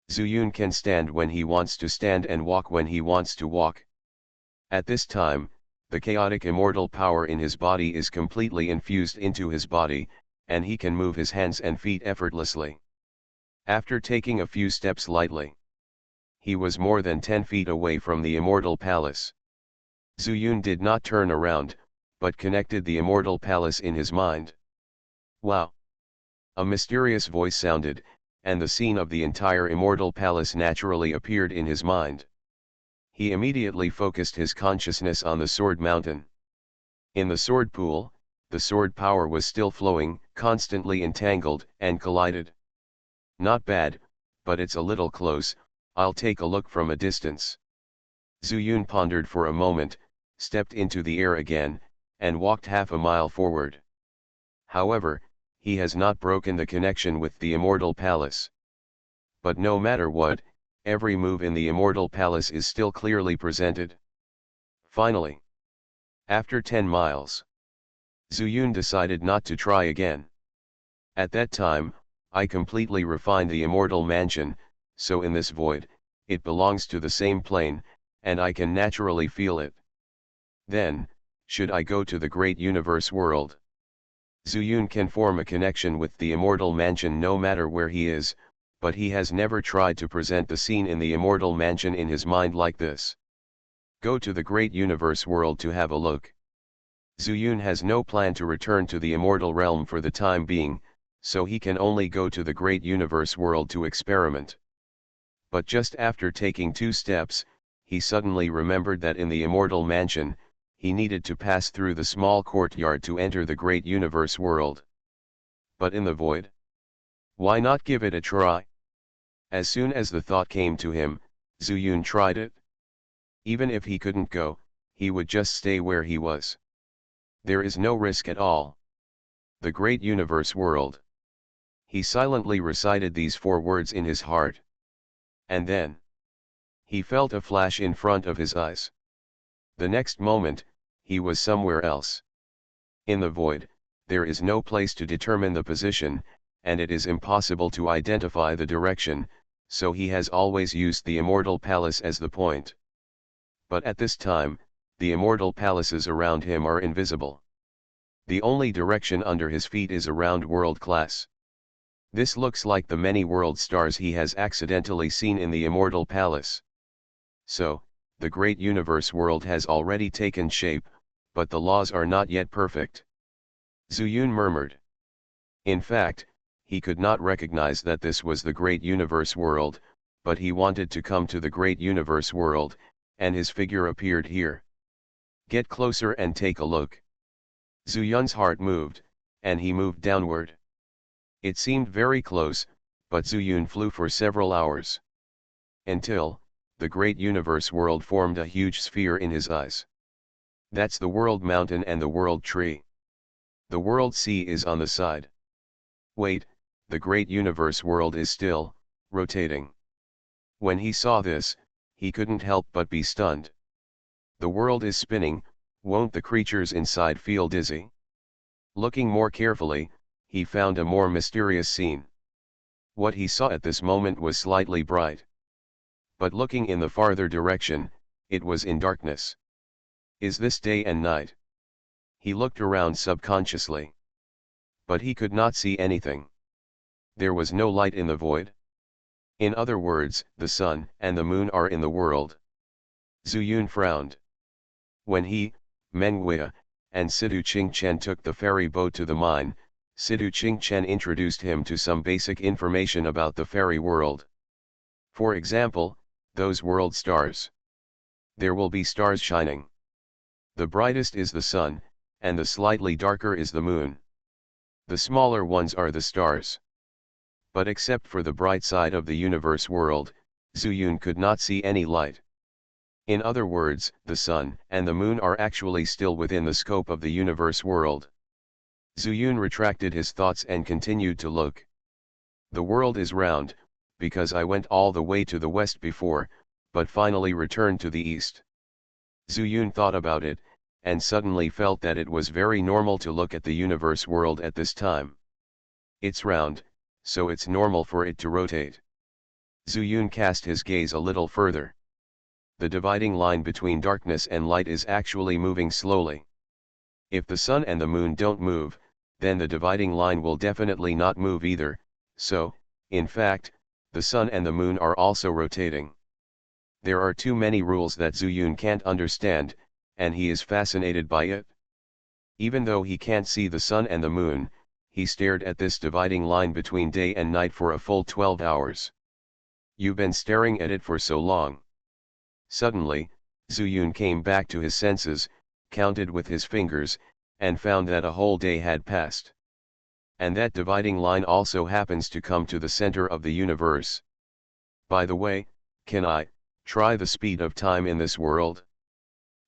Zuyun can stand when he wants to stand and walk when he wants to walk. At this time, the chaotic immortal power in his body is completely infused into his body, and he can move his hands and feet effortlessly. After taking a few steps lightly, he was more than 10 feet away from the immortal palace. Zuyun did not turn around, but connected the immortal palace in his mind. Wow! A mysterious voice sounded, and the scene of the entire immortal palace naturally appeared in his mind. He immediately focused his consciousness on the sword mountain. In the sword pool, the sword power was still flowing, constantly entangled, and collided. Not bad, but it's a little close, I'll take a look from a distance. Zuyun pondered for a moment, stepped into the air again, and walked half a mile forward. However, he has not broken the connection with the immortal palace. But no matter what, every move in the immortal palace is still clearly presented. Finally, after 10 miles, Zuyun decided not to try again. At that time, I completely refined the immortal mansion, so in this void, it belongs to the same plane, and I can naturally feel it. Then, should I go to the great universe world? Zuyun can form a connection with the immortal mansion no matter where he is, but he has never tried to present the scene in the immortal mansion in his mind like this. Go to the great universe world to have a look. Zuyun has no plan to return to the immortal realm for the time being, so he can only go to the great universe world to experiment. But just after taking 2 steps, he suddenly remembered that in the immortal mansion, he needed to pass through the small courtyard to enter the great universe world. But in the void? Why not give it a try? As soon as the thought came to him, Zuyun tried it. Even if he couldn't go, he would just stay where he was. There is no risk at all. The great universe world. He silently recited these 4 words in his heart. And then, he felt a flash in front of his eyes. The next moment, he was somewhere else. In the void, there is no place to determine the position, and it is impossible to identify the direction, so he has always used the immortal palace as the point. But at this time, the immortal palaces around him are invisible. The only direction under his feet is around world class. This looks like the many world stars he has accidentally seen in the immortal palace. So, the great universe world has already taken shape, but the laws are not yet perfect. Zuyun murmured. In fact, he could not recognize that this was the great universe world, but he wanted to come to the great universe world, and his figure appeared here. Get closer and take a look. Zuyun's heart moved, and he moved downward. It seemed very close, but Zuyun flew for several hours. Until, the great universe world formed a huge sphere in his eyes. That's the world mountain and the world tree. The world sea is on the side. Wait, the great universe world is still, rotating. When he saw this, he couldn't help but be stunned. The world is spinning, won't the creatures inside feel dizzy? Looking more carefully, he found a more mysterious scene. What he saw at this moment was slightly bright. But looking in the farther direction, it was in darkness. Is this day and night? He looked around subconsciously. But he could not see anything. There was no light in the void. In other words, the sun and the moon are in the world. Zuyun frowned. When he, Meng Wei, and Sidu Qingchen took the ferry boat to the mine, Sidu Qingchen introduced him to some basic information about the fairy world. For example, those world stars. There will be stars shining. The brightest is the sun, and the slightly darker is the moon. The smaller ones are the stars. But except for the bright side of the universe world, Zuyun could not see any light. In other words, the sun and the moon are actually still within the scope of the universe world. Zuyun retracted his thoughts and continued to look. The world is round, because I went all the way to the west before, but finally returned to the east. Zuyun thought about it, and suddenly felt that it was very normal to look at the universe world at this time. It's round, so it's normal for it to rotate. Zuyun cast his gaze a little further. The dividing line between darkness and light is actually moving slowly. If the sun and the moon don't move, then the dividing line will definitely not move either, so, in fact, the sun and the moon are also rotating. There are too many rules that Zuyun can't understand, and he is fascinated by it. Even though he can't see the sun and the moon, he stared at this dividing line between day and night for a full 12 hours. You've been staring at it for so long. Suddenly, Zuyun came back to his senses, counted with his fingers, and found that a whole day had passed. And that dividing line also happens to come to the center of the universe. By the way, can I try the speed of time in this world?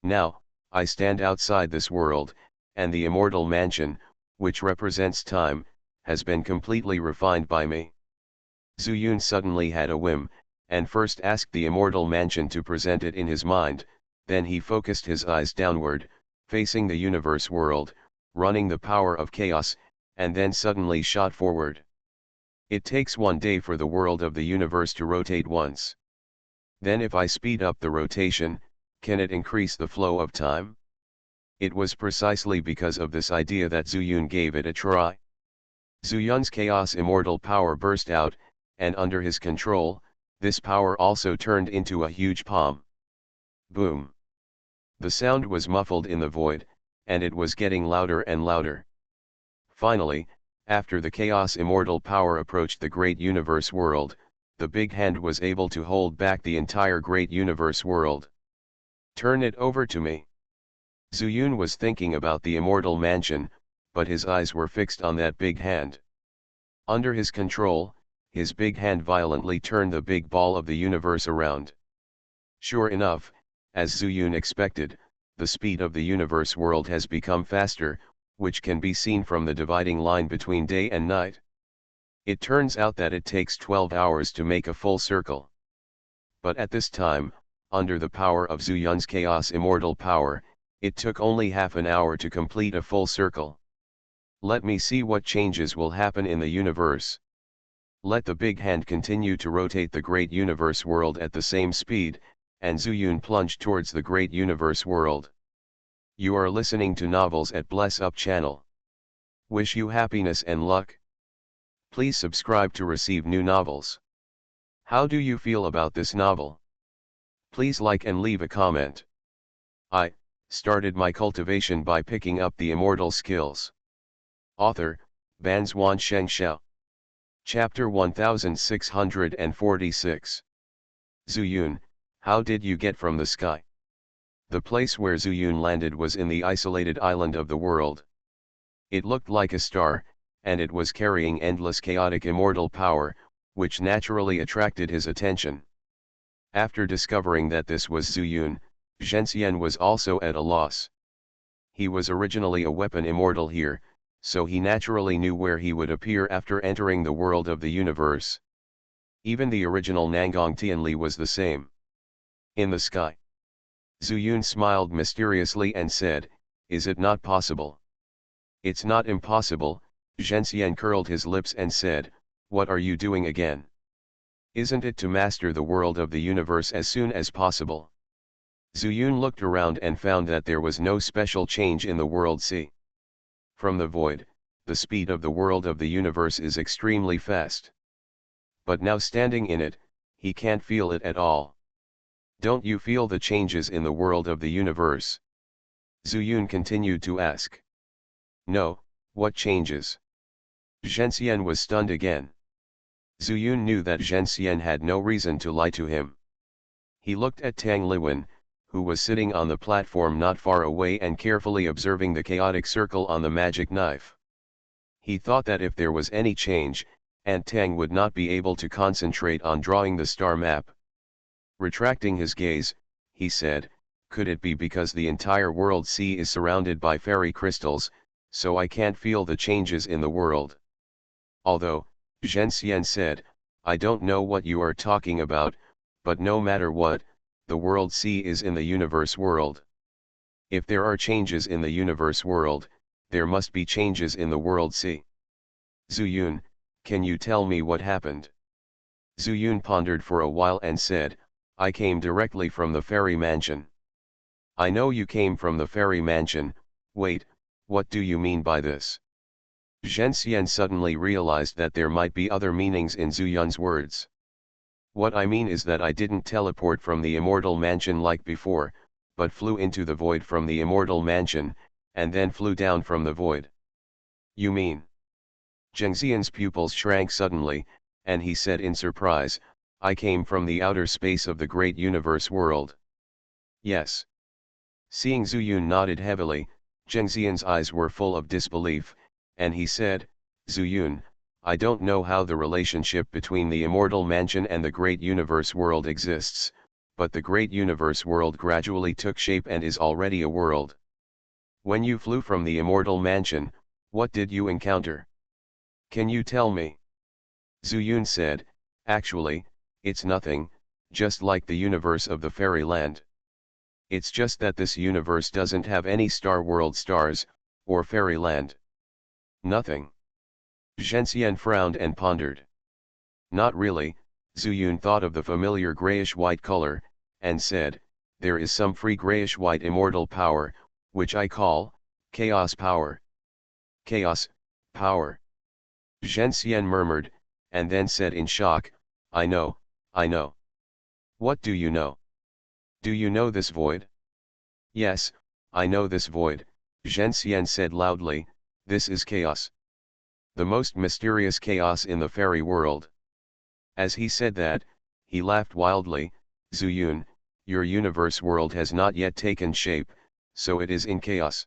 Now, I stand outside this world, and the immortal mansion, which represents time, has been completely refined by me. Zuyun suddenly had a whim, and first asked the immortal mansion to present it in his mind, then he focused his eyes downward, facing the universe world, running the power of chaos, and then suddenly shot forward. It takes 1 day for the world of the universe to rotate once. Then if I speed up the rotation, can it increase the flow of time? It was precisely because of this idea that Zuyun gave it a try. Zuyun's chaos immortal power burst out, and under his control, this power also turned into a huge palm. Boom! The sound was muffled in the void, and it was getting louder and louder. Finally, after the chaos immortal power approached the great universe world, the big hand was able to hold back the entire great universe world. Turn it over to me. Zuyun was thinking about the immortal mansion, but his eyes were fixed on that big hand. Under his control, his big hand violently turned the big ball of the universe around. Sure enough, as Zuyun expected, the speed of the universe world has become faster, which can be seen from the dividing line between day and night. It turns out that it takes 12 hours to make a full circle. But at this time, under the power of Zuyun's chaos immortal power, it took only half an hour to complete a full circle. Let me see what changes will happen in the universe. Let the big hand continue to rotate the great universe world at the same speed, and Zuyun plunged towards the great universe world. You are listening to Novels at Bless Up channel. Wish you happiness and luck. Please subscribe to receive new novels. How do you feel about this novel? Please like and leave a comment. I started my cultivation by picking up the immortal skills. Author, Banzuan Xianxia. Chapter 1646. Zuyun, how did you get from the sky? The place where Zuyun landed was in the isolated island of the world. It looked like a star, and it was carrying endless chaotic immortal power, which naturally attracted his attention. After discovering that this was Zuyun, Xianxia was also at a loss. He was originally a weapon immortal here, so he naturally knew where he would appear after entering the world of the universe. Even the original Nangong Tianli was the same. In the sky. Zuyun smiled mysteriously and said, "Is it not possible?" "It's not impossible," Xianxian curled his lips and said, "What are you doing again? Isn't it to master the world of the universe as soon as possible?" Zuyun looked around and found that there was no special change in the world. See. From the void, the speed of the world of the universe is extremely fast. But now standing in it, he can't feel it at all. Don't you feel the changes in the world of the universe? Zuyun continued to ask. No, what changes? Xianxian was stunned again. Zuyun knew that Xianxian had no reason to lie to him. He looked at Tang Liwen, who was sitting on the platform not far away and carefully observing the chaotic circle on the magic knife. He thought that if there was any change, Aunt Tang would not be able to concentrate on drawing the star map. Retracting his gaze, he said, "Could it be because the entire world sea is surrounded by fairy crystals, so I can't feel the changes in the world?" Although, Zhenxian said, "I don't know what you are talking about, but no matter what, the world sea is in the universe world. If there are changes in the universe world, there must be changes in the world sea. Zuyun, can you tell me what happened?" Zuyun pondered for a while and said, "I came directly from the fairy mansion." "I know you came from the fairy mansion. Wait, what do you mean by this?" Zhenxian suddenly realized that there might be other meanings in Zuyun's words. "What I mean is that I didn't teleport from the immortal mansion like before, but flew into the void from the immortal mansion, and then flew down from the void." "You mean?" Zhengxian's pupils shrank suddenly, and he said in surprise, "I came from the outer space of the great universe world." "Yes." Seeing Zuyun nodded heavily, Zhengxian's eyes were full of disbelief, and he said, "Zuyun, I don't know how the relationship between the immortal mansion and the great universe world exists, but the great universe world gradually took shape and is already a world. When you flew from the immortal mansion, what did you encounter? Can you tell me?" Zuyun said, "Actually, it's nothing, just like the universe of the fairyland. It's just that this universe doesn't have any star world stars, or fairyland." "Nothing?" Zhenxian frowned and pondered. "Not really." Zuyun thought of the familiar grayish-white color, and said, "There is some free grayish-white immortal power, which I call chaos power." "Chaos power?" Zhenxian murmured, and then said in shock, I know. "What do you know? Do you know this void?" "Yes, I know this void," Zhenxian said loudly. "This is chaos. The most mysterious chaos in the fairy world." As he said that, he laughed wildly. "Zuyun, your universe world has not yet taken shape, so it is in chaos.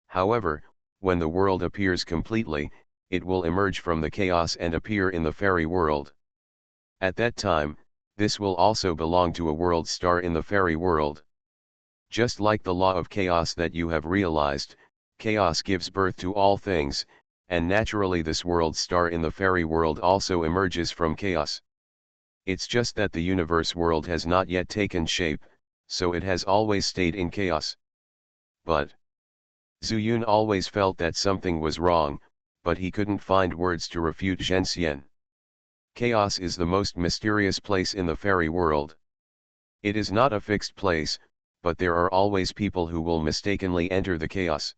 However, when the world appears completely, it will emerge from the chaos and appear in the fairy world. At that time, this will also belong to a world star in the fairy world. Just like the law of chaos that you have realized, chaos gives birth to all things, and naturally this world star in the fairy world also emerges from chaos. It's just that the universe world has not yet taken shape, so it has always stayed in chaos." "But..." Zuyun always felt that something was wrong, but he couldn't find words to refute Zhenxian. "Chaos is the most mysterious place in the fairy world. It is not a fixed place, but there are always people who will mistakenly enter the chaos.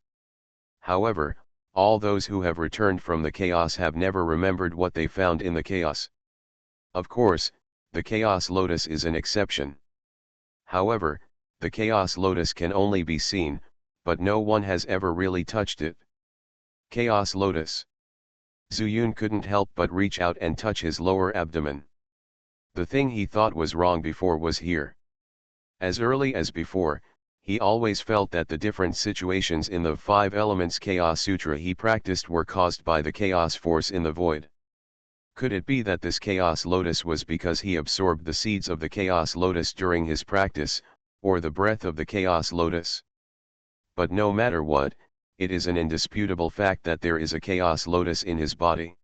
However, all those who have returned from the chaos have never remembered what they found in the chaos. Of course, the Chaos Lotus is an exception. However, the Chaos Lotus can only be seen, but no one has ever really touched it." Chaos Lotus. Zuyun couldn't help but reach out and touch his lower abdomen. The thing he thought was wrong before was here. As early as before, he always felt that the different situations in the 5 Elements Chaos Sutra he practiced were caused by the chaos force in the void. Could it be that this Chaos Lotus was because he absorbed the seeds of the Chaos Lotus during his practice, or the breath of the Chaos Lotus? But no matter what, it is an indisputable fact that there is a Chaos Lotus in his body.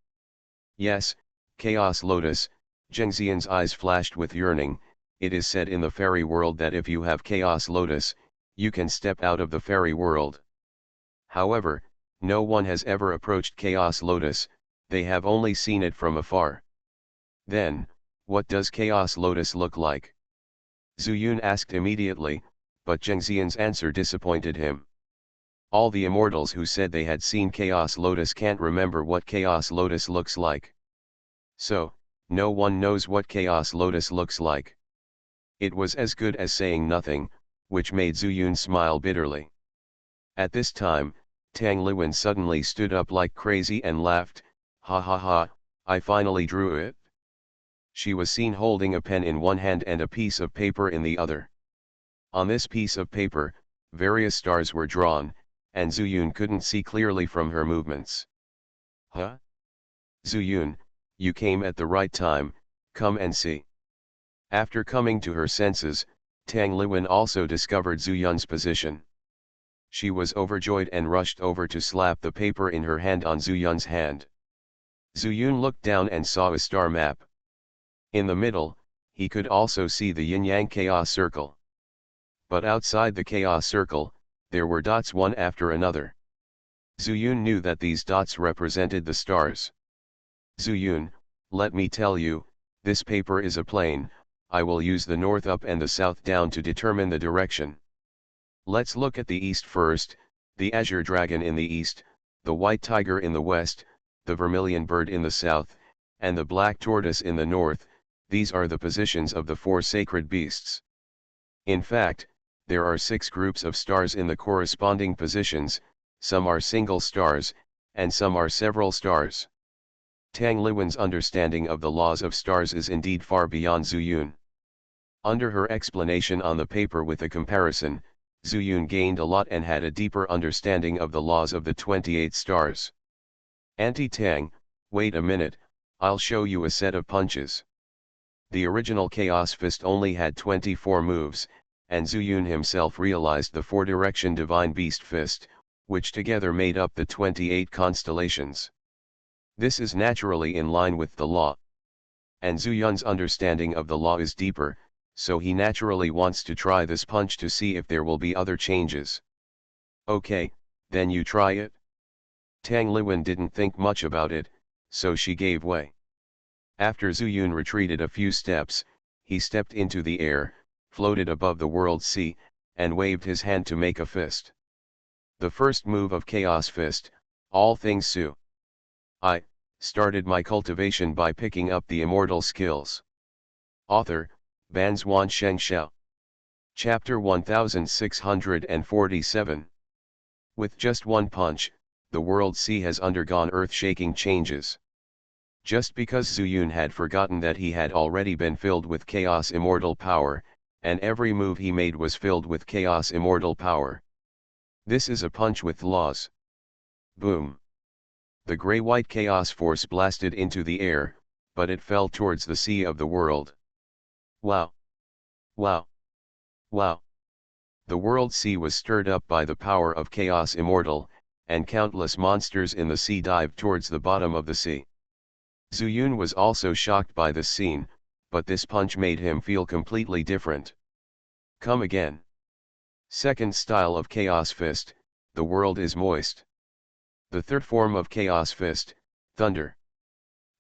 Yes, Chaos Lotus. Zhengxian's eyes flashed with yearning. It is said in the fairy world that if you have Chaos Lotus, you can step out of the fairy world. However, no one has ever approached Chaos Lotus, they have only seen it from afar. Then, what does Chaos Lotus look like? Zuyun asked immediately, but Zhengxian's answer disappointed him. All the immortals who said they had seen Chaos Lotus can't remember what Chaos Lotus looks like. So, no one knows what Chaos Lotus looks like. It was as good as saying nothing, which made Zuyun smile bitterly. At this time, Tang Liwen suddenly stood up like crazy and laughed. Ha ha ha, I finally drew it. She was seen holding a pen in one hand and a piece of paper in the other. On this piece of paper, various stars were drawn, and Zuyun couldn't see clearly from her movements. Huh? Zuyun, you came at the right time, come and see. After coming to her senses, Tang Liwen also discovered Zuyun's position. She was overjoyed and rushed over to slap the paper in her hand on Zuyun's hand. Zuyun looked down and saw a star map. In the middle, he could also see the yin-yang chaos circle. But outside the chaos circle, there were dots one after another. Zuyun knew that these dots represented the stars. Zuyun, let me tell you, this paper is a plane. I will use the north up and the south down to determine the direction. Let's look at the east first, the azure dragon in the east, the white tiger in the west, the vermilion bird in the south, and the black tortoise in the north. These are the positions of the 4 sacred beasts. In fact, there are 6 groups of stars in the corresponding positions, some are single stars, and some are several stars. Tang Liwen's understanding of the laws of stars is indeed far beyond Zuyun. Under her explanation on the paper with a comparison, Zuyun gained a lot and had a deeper understanding of the laws of the 28 stars. Auntie Tang, wait a minute, I'll show you a set of punches. The original Chaos Fist only had 24 moves, and Zuyun himself realized the 4-direction Divine Beast Fist, which together made up the 28 constellations. This is naturally in line with the law. And Zuyun's understanding of the law is deeper, so he naturally wants to try this punch to see if there will be other changes. Okay, then you try it. Tang Liwen didn't think much about it, so she gave way. After Zuyun retreated a few steps, he stepped into the air, floated above the world sea, and waved his hand to make a fist. The first move of Chaos Fist, all things Su. I started my cultivation by picking up the immortal skills. Author, Banzhuan Xianxia. Chapter 1647. With just one punch, the world sea has undergone earth-shaking changes. Just because Zuyun had forgotten that he had already been filled with Chaos Immortal power, and every move he made was filled with Chaos Immortal power. This is a punch with laws. Boom. The gray-white chaos force blasted into the air, but it fell towards the sea of the world. Wow! Wow! Wow! The world sea was stirred up by the power of Chaos Immortal, and countless monsters in the sea dived towards the bottom of the sea. Zuyun was also shocked by this scene, but this punch made him feel completely different. Come again. Second style of Chaos Fist, the world is moist. The third form of Chaos Fist, Thunder.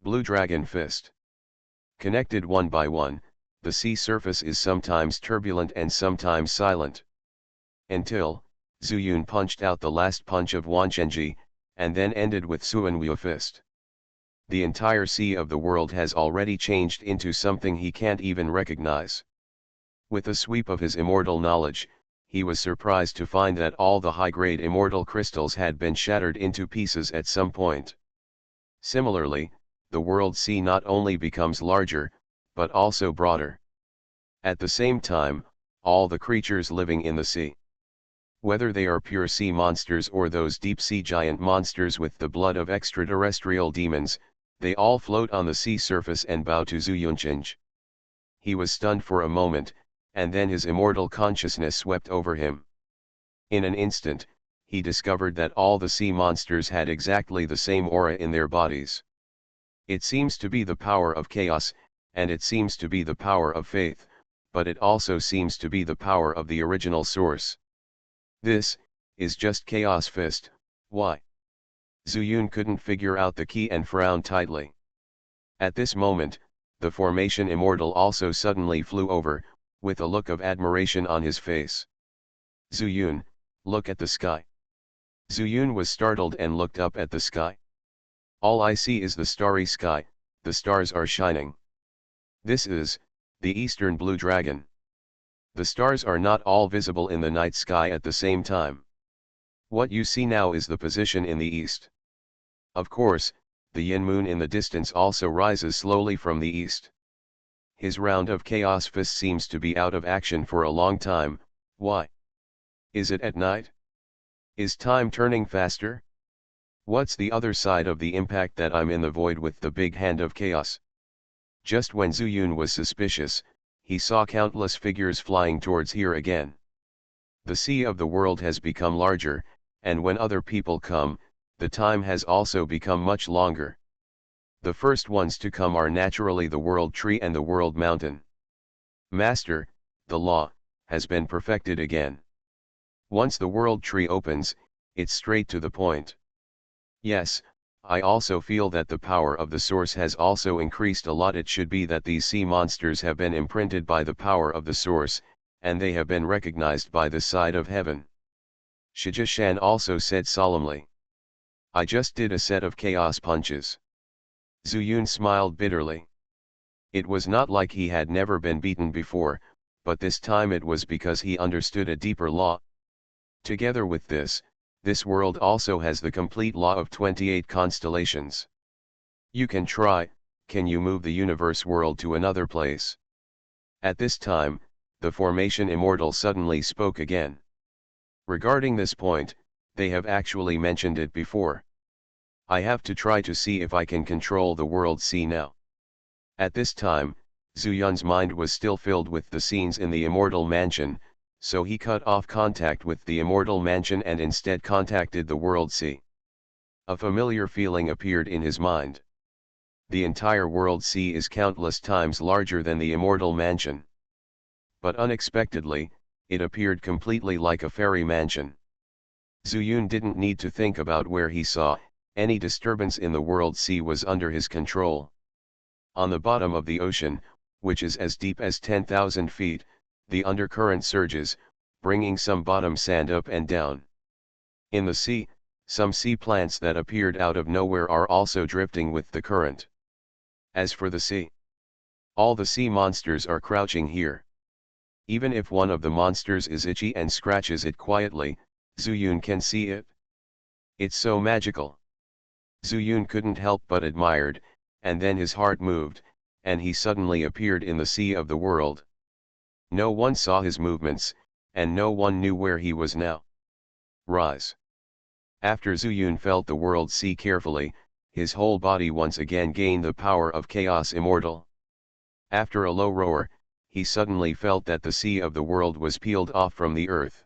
Blue Dragon Fist. Connected one by one, the sea surface is sometimes turbulent and sometimes silent. Until, Zuyun punched out the last punch of Wanchengji, and then ended with Suanwu Fist. The entire sea of the world has already changed into something he can't even recognize. With a sweep of his immortal knowledge, he was surprised to find that all the high-grade immortal crystals had been shattered into pieces at some point. Similarly, the world sea not only becomes larger, but also broader. At the same time, all the creatures living in the sea, whether they are pure sea monsters or those deep-sea giant monsters with the blood of extraterrestrial demons, they all float on the sea surface and bow to Zuyunchenj. He was stunned for a moment, and then his immortal consciousness swept over him. In an instant, he discovered that all the sea monsters had exactly the same aura in their bodies. It seems to be the power of chaos, and it seems to be the power of faith, but it also seems to be the power of the original source. This is just Chaos Fist. Why? Zuyun couldn't figure out the key and frowned tightly. At this moment, the formation Immortal also suddenly flew over, with a look of admiration on his face. Zuyun, look at the sky. Zuyun was startled and looked up at the sky. All I see is the starry sky, the stars are shining. This is the Eastern Blue Dragon. The stars are not all visible in the night sky at the same time. What you see now is the position in the east. Of course, the yin moon in the distance also rises slowly from the east. His round of chaos fist seems to be out of action for a long time. Why? Is it at night? Is time turning faster? What's the other side of the impact that I'm in the void with the big hand of chaos? Just when Zuyun was suspicious, he saw countless figures flying towards here again. The sea of the world has become larger, and when other people come, the time has also become much longer. The first ones to come are naturally the world tree and the world mountain. Master, the law, has been perfected again. Once the world tree opens, it's straight to the point. Yes, I also feel that the power of the source has also increased a lot. It should be that these sea monsters have been imprinted by the power of the source, and they have been recognized by the side of heaven. Shijishan also said solemnly. I just did a set of chaos punches. Zuyun smiled bitterly. It was not like he had never been beaten before, but this time it was because he understood a deeper law. Together with this world also has the complete law of 28 constellations. You can try, can you move the universe world to another place? At this time, the formation Immortal suddenly spoke again. Regarding this point, they have actually mentioned it before. I have to try to see if I can control the world sea now. At this time, Zuyun's mind was still filled with the scenes in the Immortal Mansion, so he cut off contact with the Immortal Mansion and instead contacted the World Sea. A familiar feeling appeared in his mind. The entire World Sea is countless times larger than the Immortal Mansion. But unexpectedly, it appeared completely like a fairy mansion. Zuyun didn't need to think about where he saw, any disturbance in the World Sea was under his control. On the bottom of the ocean, which is as deep as 10,000 feet, the undercurrent surges, bringing some bottom sand up and down. In the sea, some sea plants that appeared out of nowhere are also drifting with the current. As for the sea, all the sea monsters are crouching here. Even if one of the monsters is itchy and scratches it quietly, Zuyun can see it. It's so magical. Zuyun couldn't help but admired, and then his heart moved, and he suddenly appeared in the sea of the world. No one saw his movements, and no one knew where he was now. Rise. After Zuyun felt the world sea carefully, his whole body once again gained the power of chaos immortal. After a low roar, he suddenly felt that the sea of the world was peeled off from the earth.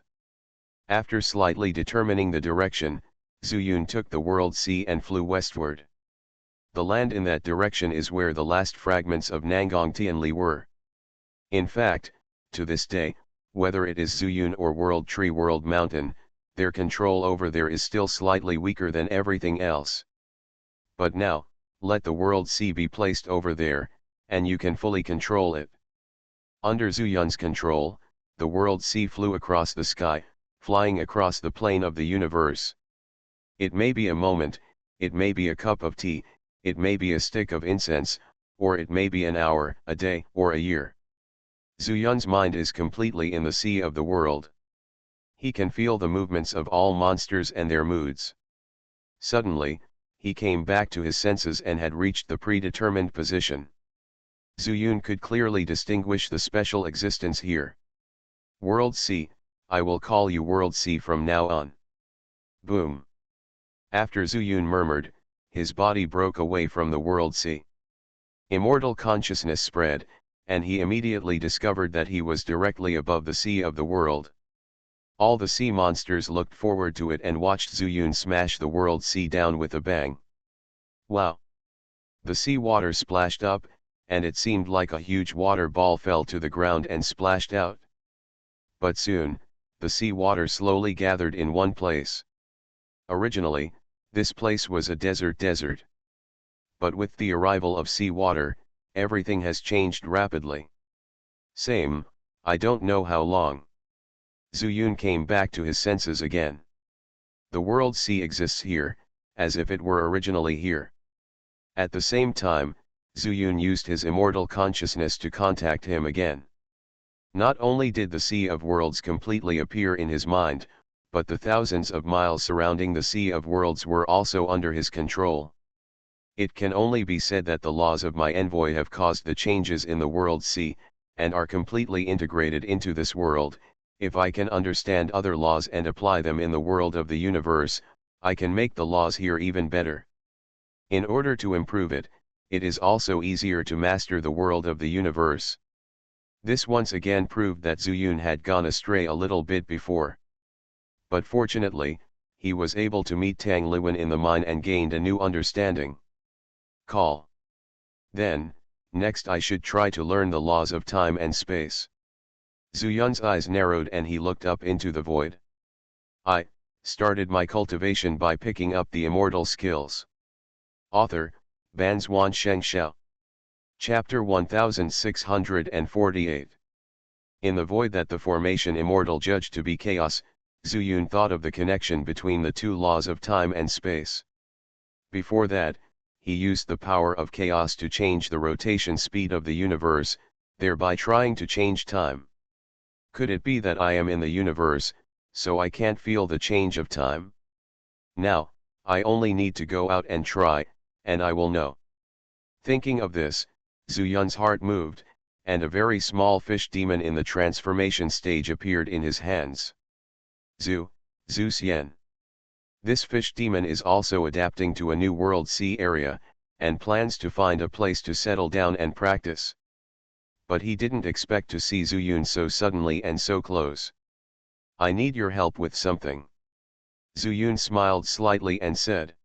After slightly determining the direction, Zuyun took the world sea and flew westward. The land in that direction is where the last fragments of Nangong Tianli were. In fact, to this day, whether it is Zuyun or World Tree World Mountain, their control over there is still slightly weaker than everything else. But now, let the World Sea be placed over there, and you can fully control it. Under Zuyun's control, the World Sea flew across the sky, flying across the plane of the universe. It may be a moment, it may be a cup of tea, it may be a stick of incense, or it may be an hour, a day, or a year. Zuyun's mind is completely in the sea of the world. He can feel the movements of all monsters and their moods. Suddenly, he came back to his senses and had reached the predetermined position. Zuyun could clearly distinguish the special existence here. World Sea, I will call you World Sea from now on. Boom. After Zuyun murmured, his body broke away from the World Sea. Immortal consciousness spread, and he immediately discovered that he was directly above the sea of the world. All the sea monsters looked forward to it and watched Zuyun smash the World Sea down with a bang. Wow! The sea water splashed up, and it seemed like a huge water ball fell to the ground and splashed out. But soon, the sea water slowly gathered in one place. Originally, this place was a desert. But with the arrival of sea water, everything has changed rapidly. Same, I don't know how long. Zuyun came back to his senses again. The World Sea exists here, as if it were originally here. At the same time, Zuyun used his immortal consciousness to contact him again. Not only did the Sea of Worlds completely appear in his mind, but the thousands of miles surrounding the Sea of Worlds were also under his control. It can only be said that the laws of my envoy have caused the changes in the world sea, and are completely integrated into this world. If I can understand other laws and apply them in the world of the universe, I can make the laws here even better. In order to improve it, it is also easier to master the world of the universe. This once again proved that Zuyun had gone astray a little bit before. But fortunately, he was able to meet Tang Liwen in the mine and gained a new understanding. Call. Then, next I should try to learn the laws of time and space. Zuyun's eyes narrowed and he looked up into the void. I started my cultivation by picking up the immortal skills. Author, Banzuan Xianxia. Chapter 1648. In the void that the formation immortal judged to be chaos, Zuyun thought of the connection between the two laws of time and space. Before that, he used the power of chaos to change the rotation speed of the universe, thereby trying to change time. Could it be that I am in the universe, so I can't feel the change of time? Now, I only need to go out and try, and I will know. Thinking of this, Zuyun's heart moved, and a very small fish demon in the transformation stage appeared in his hands. Zhu Xian. This fish demon is also adapting to a new world sea area, and plans to find a place to settle down and practice. But he didn't expect to see Zuyun so suddenly and so close. I need your help with something. Zuyun smiled slightly and said.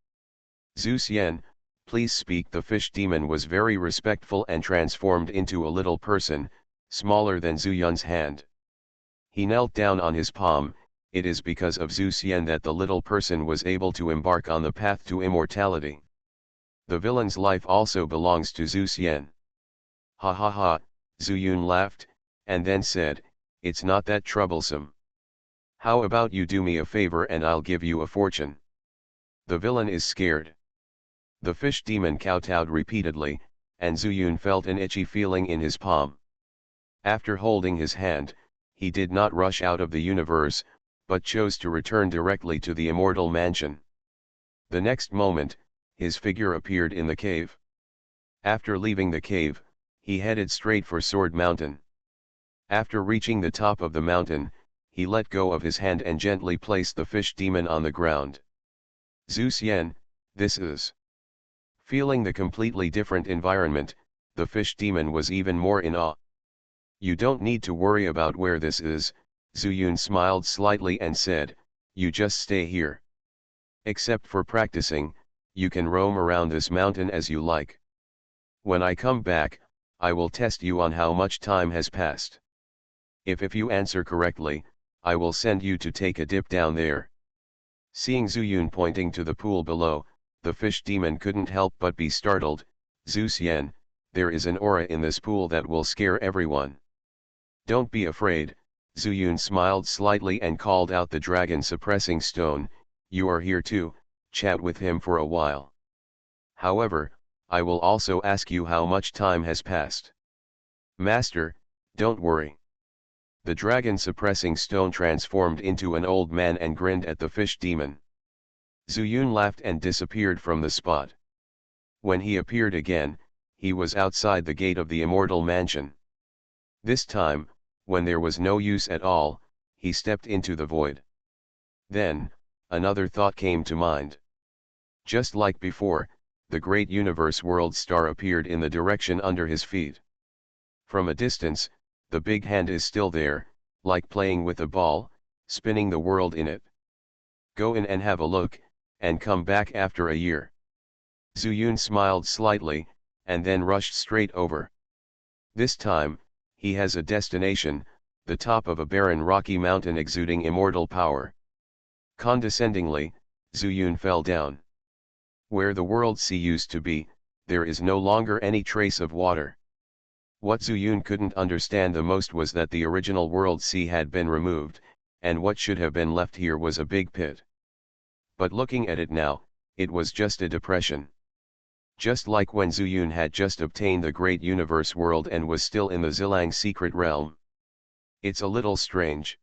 Zhu Xian, please speak. The fish demon was very respectful and transformed into a little person, smaller than Zuyun's hand. He knelt down on his palm. It is because of Zhu Xian that the little person was able to embark on the path to immortality. The villain's life also belongs to Zhu Xian. Ha ha ha, Zuyun laughed, and then said, it's not that troublesome. How about you do me a favor and I'll give you a fortune? The villain is scared. The fish demon kowtowed repeatedly, and Zuyun felt an itchy feeling in his palm. After holding his hand, he did not rush out of the universe, but chose to return directly to the immortal mansion. The next moment, his figure appeared in the cave. After leaving the cave, he headed straight for Sword Mountain. After reaching the top of the mountain, he let go of his hand and gently placed the fish demon on the ground. Zhu Xian, this is. Feeling the completely different environment, the fish demon was even more in awe. You don't need to worry about where this is, Zuyun smiled slightly and said, you just stay here. Except for practicing, you can roam around this mountain as you like. When I come back, I will test you on how much time has passed. If you answer correctly, I will send you to take a dip down there. Seeing Zuyun pointing to the pool below, the fish demon couldn't help but be startled. Zhu Xian, there is an aura in this pool that will scare everyone. Don't be afraid, Zuyun smiled slightly and called out the dragon suppressing stone. You are here too, chat with him for a while. However, I will also ask you how much time has passed. Master, don't worry. The dragon suppressing stone transformed into an old man and grinned at the fish demon. Zuyun laughed and disappeared from the spot. When he appeared again, he was outside the gate of the immortal mansion. This time, when there was no use at all, he stepped into the void. Then, another thought came to mind. Just like before, the great universe world star appeared in the direction under his feet. From a distance, the big hand is still there, like playing with a ball, spinning the world in it. Go in and have a look, and come back after a year. Zuyun smiled slightly, and then rushed straight over. This time, he has a destination, the top of a barren rocky mountain exuding immortal power. Condescendingly, Zuyun fell down. Where the world sea used to be, there is no longer any trace of water. What Zuyun couldn't understand the most was that the original world sea had been removed, and what should have been left here was a big pit. But looking at it now, it was just a depression. Just like when Zuyun had just obtained the great universe world and was still in the Zilang secret realm. It's a little strange.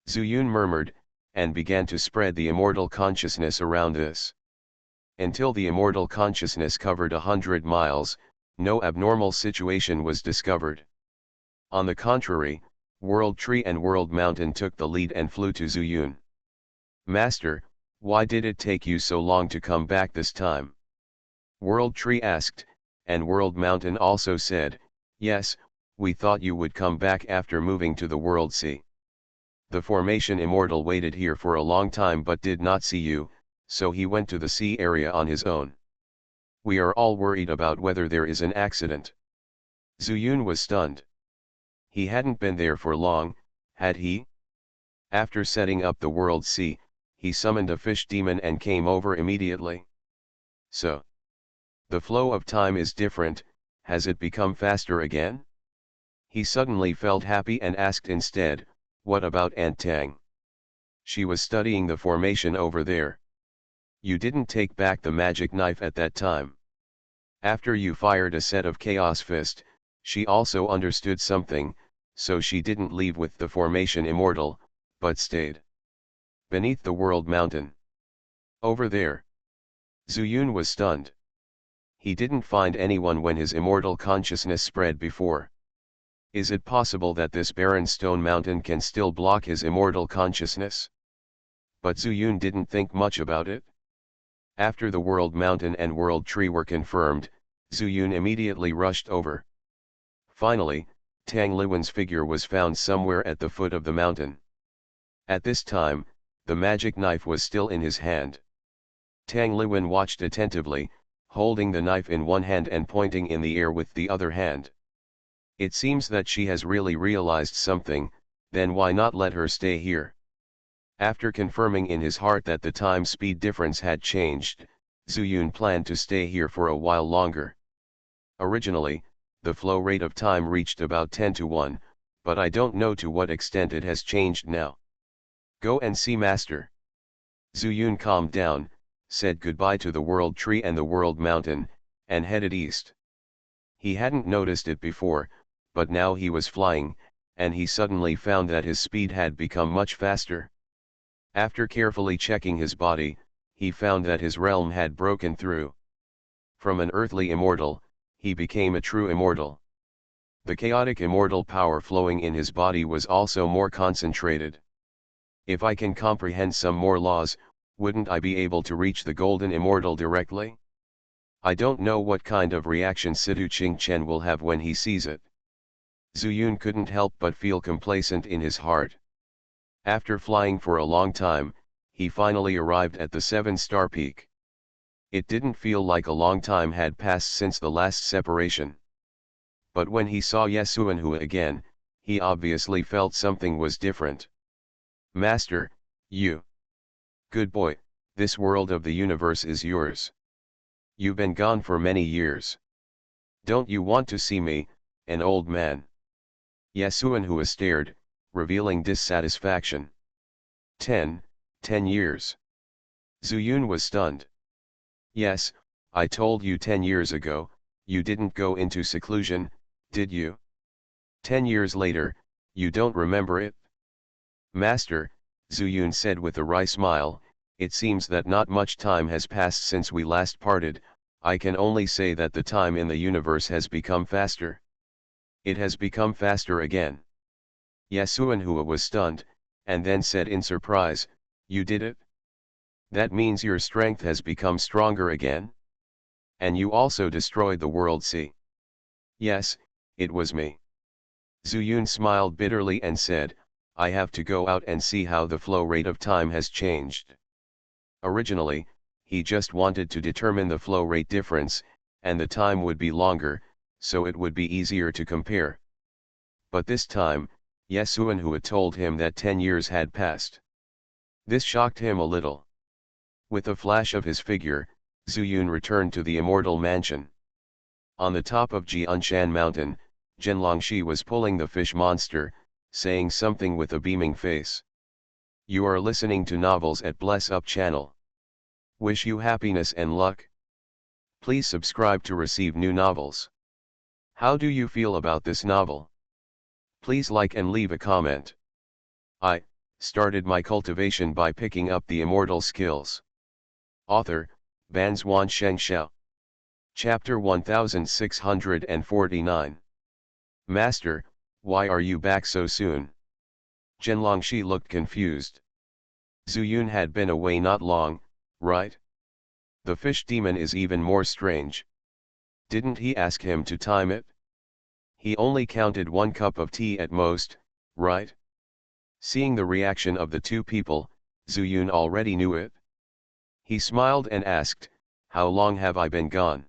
Zuyun murmured, and began to spread the immortal consciousness around this. Until the immortal consciousness covered 100 miles, no abnormal situation was discovered. On the contrary, World Tree and World Mountain took the lead and flew to Zuyun. "Master, why did it take you so long to come back this time?" World Tree asked, and World Mountain also said, "Yes, we thought you would come back after moving to the World Sea. The formation Immortal waited here for a long time but did not see you, so he went to the sea area on his own. We are all worried about whether there is an accident." Zuyun was stunned. He hadn't been there for long, had he? After setting up the World Sea, he summoned a fish demon and came over immediately. So, the flow of time is different, has it become faster again? He suddenly felt happy and asked instead, "What about Aunt Tang? She was studying the formation over there. You didn't take back the magic knife at that time. After you fired a set of Chaos Fist, she also understood something, so she didn't leave with the formation Immortal, but stayed beneath the World Mountain. Over there." Zuyun was stunned. He didn't find anyone when his immortal consciousness spread before. Is it possible that this barren stone mountain can still block his immortal consciousness? But Zuyun didn't think much about it. After the World Mountain and World Tree were confirmed, Zuyun immediately rushed over. Finally, Tang Liwen's figure was found somewhere at the foot of the mountain. At this time, the magic knife was still in his hand. Tang Liwen watched attentively, holding the knife in one hand and pointing in the air with the other hand. It seems that she has really realized something, then why not let her stay here? After confirming in his heart that the time-speed difference had changed, Zuyun planned to stay here for a while longer. Originally, the flow rate of time reached about 10:1, but I don't know to what extent it has changed now. Go and see Master. Zuyun calmed down, said goodbye to the World Tree and the World Mountain, and headed east. He hadn't noticed it before, but now he was flying, and he suddenly found that his speed had become much faster. After carefully checking his body, he found that his realm had broken through. From an earthly immortal, he became a true immortal. The chaotic immortal power flowing in his body was also more concentrated. If I can comprehend some more laws, wouldn't I be able to reach the golden immortal directly? I don't know what kind of reaction Situ Qingchen will have when he sees it. Zuyun couldn't help but feel complacent in his heart. After flying for a long time, he finally arrived at the 7-star peak. It didn't feel like a long time had passed since the last separation. But when he saw Yesuanhua again, he obviously felt something was different. "Master, you. Good boy, this world of the universe is yours. You've been gone for many years. Don't you want to see me, an old man?" Yesuanhua stared, revealing dissatisfaction. 10 years. Zuyun was stunned. "Yes, I told you 10 years ago, you didn't go into seclusion, did you? 10 years later, you don't remember it?" "Master," Zuyun said with a wry smile, "it seems that not much time has passed since we last parted. I can only say that the time in the universe has become faster." "It has become faster again." Yesuanhua was stunned, and then said in surprise, "You did it? That means your strength has become stronger again? And you also destroyed the World Sea?" "Yes, it was me." Zuyun smiled bitterly and said, "I have to go out and see how the flow rate of time has changed." Originally, he just wanted to determine the flow rate difference, and the time would be longer, so it would be easier to compare. But this time, Yesuanhua told him that 10 years had passed. This shocked him a little. With a flash of his figure, Zuyun returned to the immortal mansion. On the top of Jianshan Mountain, Zhenlongxi was pulling the fish monster, saying something with a beaming face. "You are listening to Novels at Bless Up channel. Wish you happiness and luck. Please subscribe to receive new novels. How do you feel about this novel? Please like and leave a comment. I started my cultivation by picking up the immortal skills." Author, Banzuan Xianxia. Chapter 1649. Master, why are you back so soon? Zhenlongxi looked confused. Zuyun had been away not long, right? The fish demon is even more strange. Didn't he ask him to time it? He only counted 1 cup of tea at most, right? Seeing the reaction of the two people, Zuyun already knew it. He smiled and asked, how long have I been gone?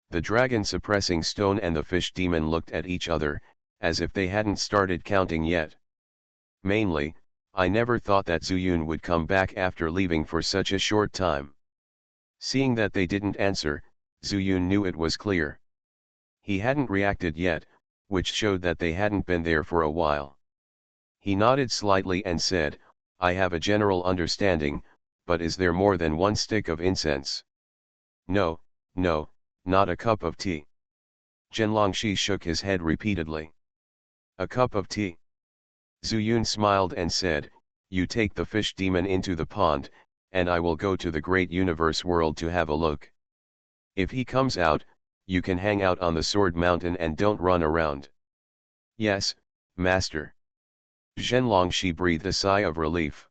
The dragon suppressing stone and the fish demon looked at each other, as if they hadn't started counting yet. Mainly, I never thought that Zuyun would come back after leaving for such a short time. Seeing that they didn't answer, Zuyun knew it was clear. He hadn't reacted yet, which showed that they hadn't been there for a while. He nodded slightly and said, I have a general understanding, but is there more than 1 stick of incense? No, no, not a cup of tea. Zhenlongxi shook his head repeatedly. A cup of tea. Zuyun smiled and said, you take the fish demon into the pond, and I will go to the great universe world to have a look. If he comes out, you can hang out on the sword mountain and don't run around. Yes, master. Zhenlongxi breathed a sigh of relief.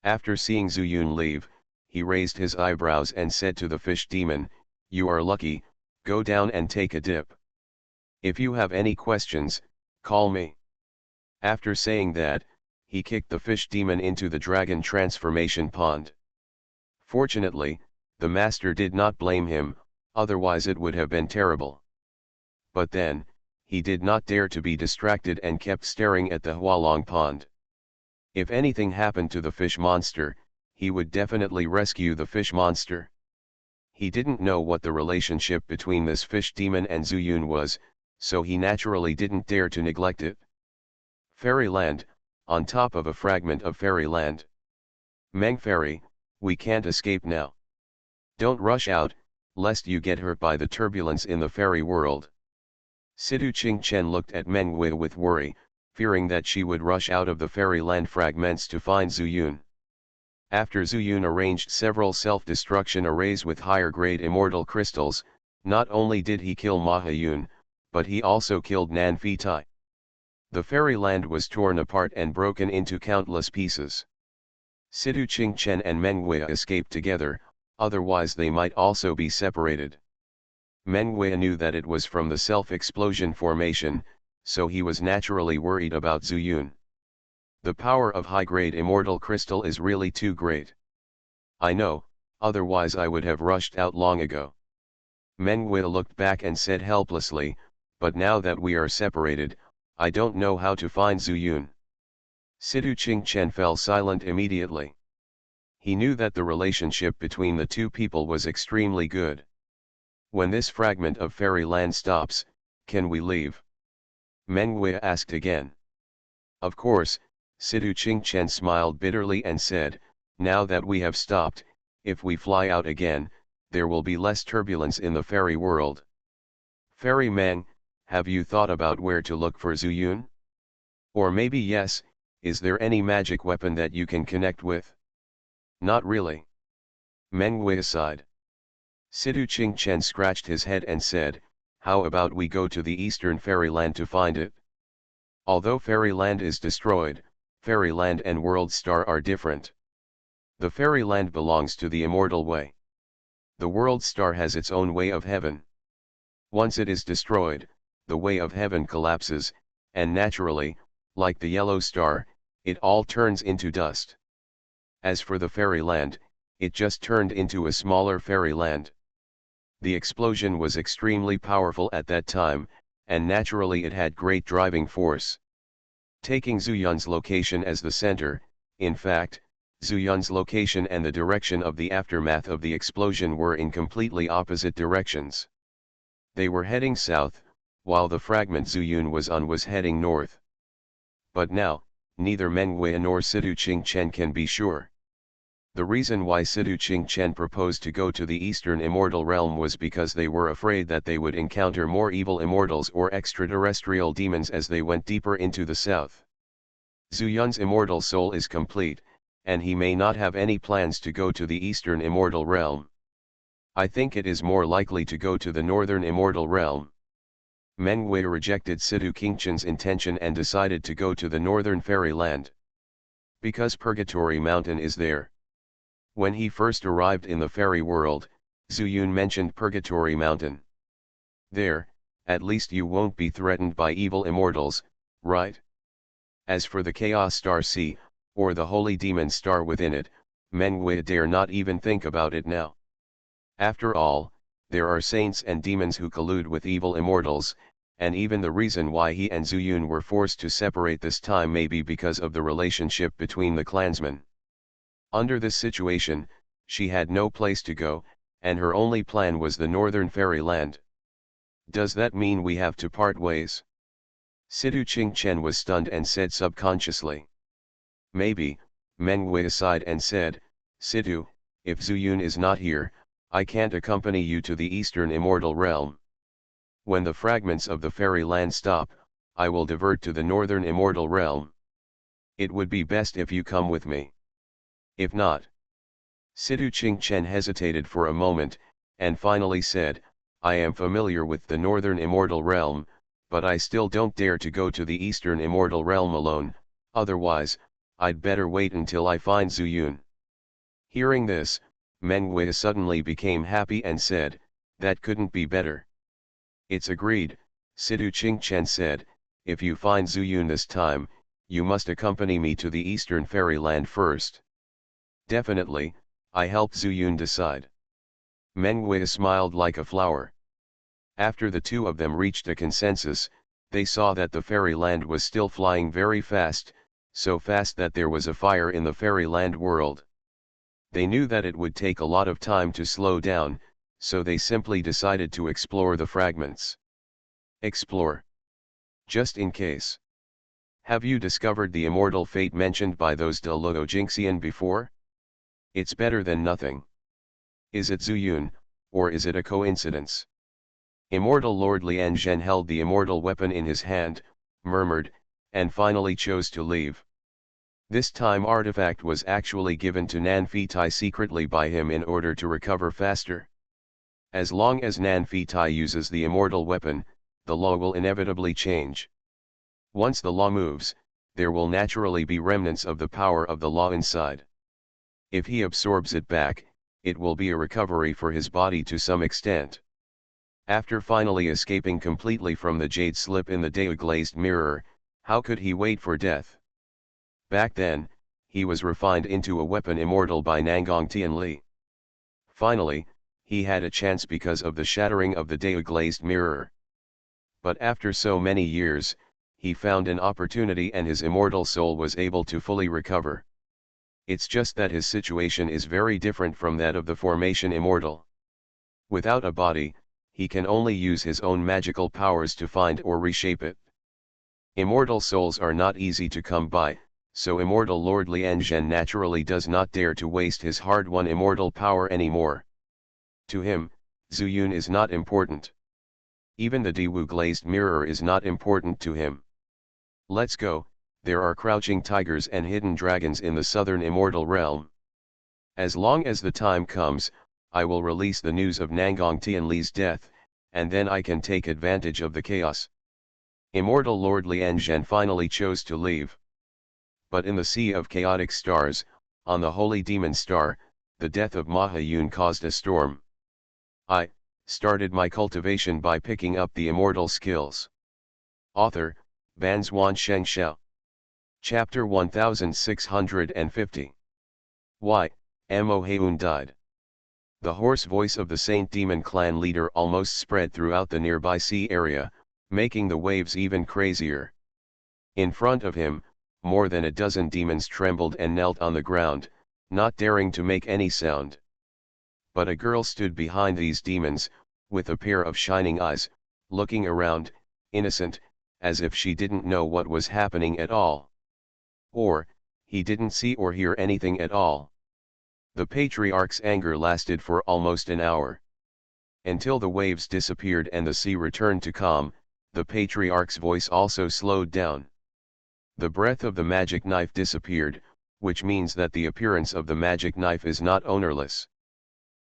After seeing Zuyun leave, he raised his eyebrows and said to the fish demon, you are lucky, go down and take a dip. If you have any questions, call me. After saying that, he kicked the fish demon into the dragon transformation pond. Fortunately, the master did not blame him, otherwise it would have been terrible. But then, he did not dare to be distracted and kept staring at the Hualong pond. If anything happened to the fish monster, he would definitely rescue the fish monster. He didn't know what the relationship between this fish demon and Zuyun was, so he naturally didn't dare to neglect it. Fairyland, on top of a fragment of fairyland. Meng Fairy, we can't escape now. Don't rush out, lest you get hurt by the turbulence in the fairy world. Sidu Qingchen looked at Meng Wei with worry, fearing that she would rush out of the fairyland fragments to find Zuyun. After Zuyun arranged several self-destruction arrays with higher-grade immortal crystals, not only did he kill Mahayun, but he also killed Nan Fitai. The fairyland was torn apart and broken into countless pieces. Sidu Qingchen and Meng Wei escaped together, otherwise they might also be separated. Meng Wei knew that it was from the self-explosion formation, so he was naturally worried about Zuyun. The power of high-grade immortal crystal is really too great. I know, otherwise I would have rushed out long ago. Meng Wei looked back and said helplessly, but now that we are separated, I don't know how to find Zuyun. Sidu Qingchen fell silent immediately. He knew that the relationship between the two people was extremely good. When this fragment of fairyland stops, can we leave? Meng Wei asked again. Of course, Sidu Qingchen smiled bitterly and said, now that we have stopped, if we fly out again, there will be less turbulence in the fairy world. Fairy Meng, have you thought about where to look for Zuyun? Or maybe yes, is there any magic weapon that you can connect with? Not really. Meng Wei sighed. Sidu Qingchen scratched his head and said, how about we go to the eastern fairyland to find it? Although fairyland is destroyed, fairyland and world star are different. The fairyland belongs to the immortal way. The world star has its own way of heaven. Once it is destroyed, the way of heaven collapses, and naturally, like the yellow star, it all turns into dust. As for the fairyland, it just turned into a smaller fairyland. The explosion was extremely powerful at that time, and naturally it had great driving force. Taking Zuyun's location as the center, in fact, Zuyun's location and the direction of the aftermath of the explosion were in completely opposite directions. They were heading south, while the fragment Zuyun was on was heading north. But now, neither Meng Wei nor Sidu Qingchen can be sure. The reason why Sidu Qingchen proposed to go to the eastern immortal realm was because they were afraid that they would encounter more evil immortals or extraterrestrial demons as they went deeper into the south. Zuyun's immortal soul is complete, and he may not have any plans to go to the eastern immortal realm. I think it is more likely to go to the northern immortal realm. Meng Wei rejected Situ Kingchen's intention and decided to go to the northern fairyland. Because Purgatory Mountain is there. When he first arrived in the fairy world, Zhu Yun mentioned Purgatory Mountain. There, at least you won't be threatened by evil immortals, right? As for the Chaos Star Sea, or the Holy Demon Star within it, Meng Wei dare not even think about it now. After all, there are saints and demons who collude with evil immortals, and even the reason why he and Zhu Yun were forced to separate this time may be because of the relationship between the clansmen. Under this situation, she had no place to go, and her only plan was the northern fairyland. Does that mean we have to part ways? Situ Qingchen was stunned and said subconsciously. Maybe. Meng Wei sighed and said, Situ, if Zhu Yun is not here, I can't accompany you to the eastern immortal realm. When the fragments of the fairyland stop, I will divert to the northern immortal realm. It would be best if you come with me. If not. Situ Qingchen hesitated for a moment, and finally said, I am familiar with the northern immortal realm, but I still don't dare to go to the eastern immortal realm alone, otherwise, I'd better wait until I find Zhu Yun. Hearing this, Meng Wei suddenly became happy and said, that couldn't be better. It's agreed, Situ Qingchen said, if you find Zhu Yun this time, you must accompany me to the eastern fairyland first. Definitely, I helped Zhu Yun decide. Meng Wei smiled like a flower. After the two of them reached a consensus, they saw that the fairyland was still flying very fast, so fast that there was a fire in the fairyland world. They knew that it would take a lot of time to slow down, so they simply decided to explore the fragments. Explore. Just in case. Have you discovered the immortal fate mentioned by those de Luo Jingxian before? It's better than nothing. Is it Zhu Yun, or is it a coincidence? Immortal Lord Lian Zhen held the immortal weapon in his hand, murmured, and finally chose to leave. This time artifact was actually given to Nan Feitai secretly by him in order to recover faster. As long as Nan Feitai uses the immortal weapon, the law will inevitably change. Once the law moves, there will naturally be remnants of the power of the law inside. If he absorbs it back, it will be a recovery for his body to some extent. After finally escaping completely from the jade slip in the Dao-glazed mirror, how could he wait for death? Back then, he was refined into a weapon immortal by Nangong Tianli. Finally, he had a chance because of the shattering of the Dao-glazed mirror. But after so many years, he found an opportunity and his immortal soul was able to fully recover. It's just that his situation is very different from that of the formation immortal. Without a body, he can only use his own magical powers to find or reshape it. Immortal souls are not easy to come by, so immortal Lord Lian Zhen naturally does not dare to waste his hard-won immortal power anymore. To him, Zhu Yun is not important. Even the Dewu glazed mirror is not important to him. Let's go, there are crouching tigers and hidden dragons in the southern immortal realm. As long as the time comes, I will release the news of Nangong Tianli's death, and then I can take advantage of the chaos. Immortal Lord Lian Zhen finally chose to leave. But in the sea of chaotic stars, on the Holy Demon Star, the death of Maha Yun caused a storm. I started my cultivation by picking up the immortal skills. Author, Banzuan Xianxia. Chapter 1650. Why, Mo Heun died. The hoarse voice of the Saint Demon clan leader almost spread throughout the nearby sea area, making the waves even crazier. In front of him, more than a dozen demons trembled and knelt on the ground, not daring to make any sound. But a girl stood behind these demons, with a pair of shining eyes, looking around, innocent, as if she didn't know what was happening at all. Or, he didn't see or hear anything at all. The patriarch's anger lasted for almost an hour. Until the waves disappeared and the sea returned to calm, the patriarch's voice also slowed down. The breath of the magic knife disappeared, which means that the appearance of the magic knife is not ownerless.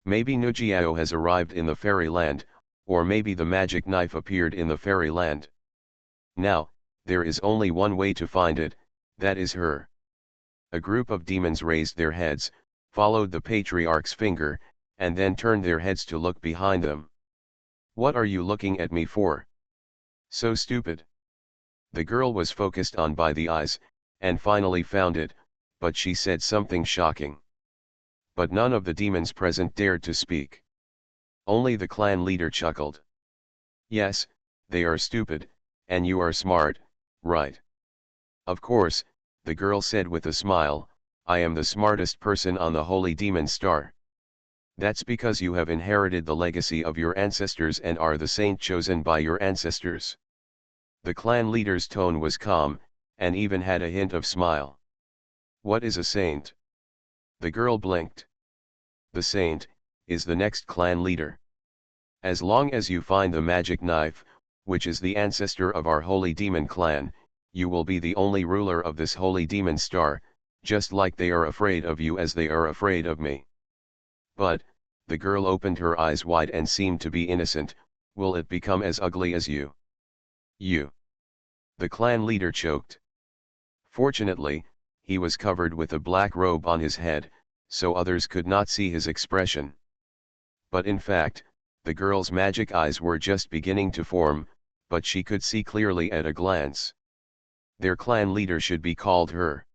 Maybe Nujiao has arrived in the fairyland, or maybe the magic knife appeared in the fairyland. Now, there is only one way to find it, that is her. A group of demons raised their heads, followed the patriarch's finger, and then turned their heads to look behind them. What are you looking at me for? So stupid. The girl was focused on by the eyes, and finally found it, but she said something shocking. But none of the demons present dared to speak. Only the clan leader chuckled. Yes, they are stupid, and you are smart, right? Of course, the girl said with a smile, I am the smartest person on the Holy Demon Star. That's because you have inherited the legacy of your ancestors and are the saint chosen by your ancestors. The clan leader's tone was calm, and even had a hint of smile. What is a saint? The girl blinked. The saint is the next clan leader. As long as you find the magic knife, which is the ancestor of our holy demon clan, you will be the only ruler of this holy demon star, just like they are afraid of you as they are afraid of me. But, the girl opened her eyes wide and seemed to be innocent, will it become as ugly as you? You. The clan leader choked. Fortunately, he was covered with a black robe on his head, so others could not see his expression. But in fact, the girl's magic eyes were just beginning to form, but she could see clearly at a glance. Their clan leader should be called her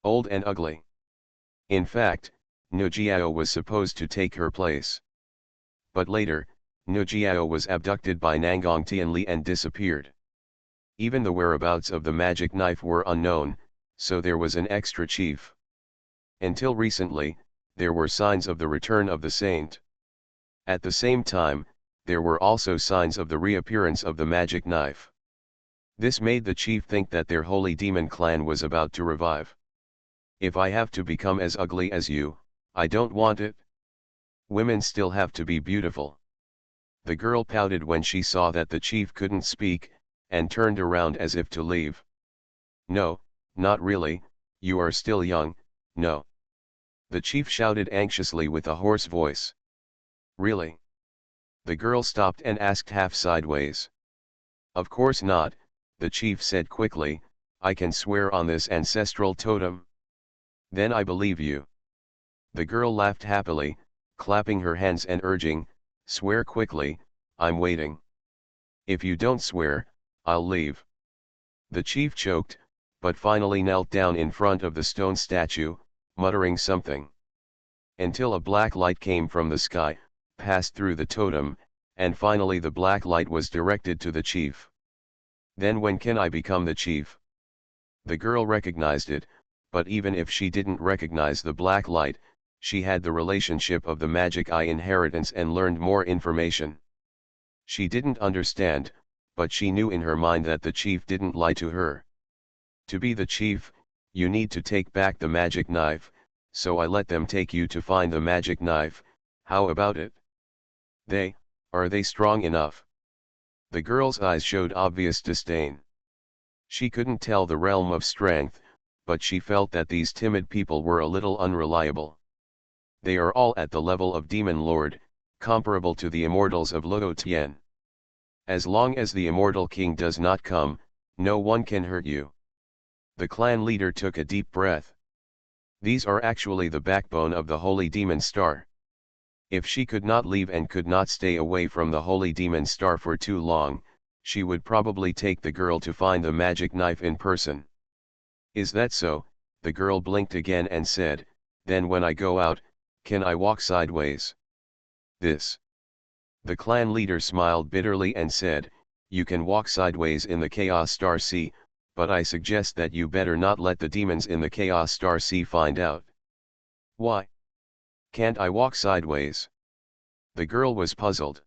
old and ugly. In fact, Nujiao was supposed to take her place. But later, Nujiao was abducted by Nangong Tianli and disappeared. Even the whereabouts of the magic knife were unknown, so there was an extra chief. Until recently, there were signs of the return of the saint. At the same time, there were also signs of the reappearance of the magic knife. This made the chief think that their holy demon clan was about to revive. If I have to become as ugly as you, I don't want it. Women still have to be beautiful. The girl pouted when she saw that the chief couldn't speak, and turned around as if to leave. No, not really, you are still young, no. The chief shouted anxiously with a hoarse voice. Really? The girl stopped and asked half sideways. Of course not, the chief said quickly, I can swear on this ancestral totem. Then I believe you. The girl laughed happily, clapping her hands and urging, swear quickly, I'm waiting. If you don't swear, I'll leave. The chief choked, but finally knelt down in front of the stone statue, muttering something. Until a black light came from the sky, passed through the totem, and finally the black light was directed to the chief. Then when can I become the chief? The girl recognized it, but even if she didn't recognize the black light, she had the relationship of the magic eye inheritance and learned more information. She didn't understand, but she knew in her mind that the chief didn't lie to her. To be the chief, you need to take back the magic knife, so I let them take you to find the magic knife, how about it? Are they strong enough? The girl's eyes showed obvious disdain. She couldn't tell the realm of strength, but she felt that these timid people were a little unreliable. They are all at the level of Demon Lord, comparable to the Immortals of Luo Tian. As long as the Immortal King does not come, no one can hurt you. The clan leader took a deep breath. These are actually the backbone of the Holy Demon Star. If she could not leave and could not stay away from the Holy Demon Star for too long, she would probably take the girl to find the magic knife in person. Is that so? The girl blinked again and said, then when I go out, can I walk sideways? The clan leader smiled bitterly and said, you can walk sideways in the Chaos Star Sea, but I suggest that you better not let the demons in the Chaos Star Sea find out. Why? Can't I walk sideways? The girl was puzzled.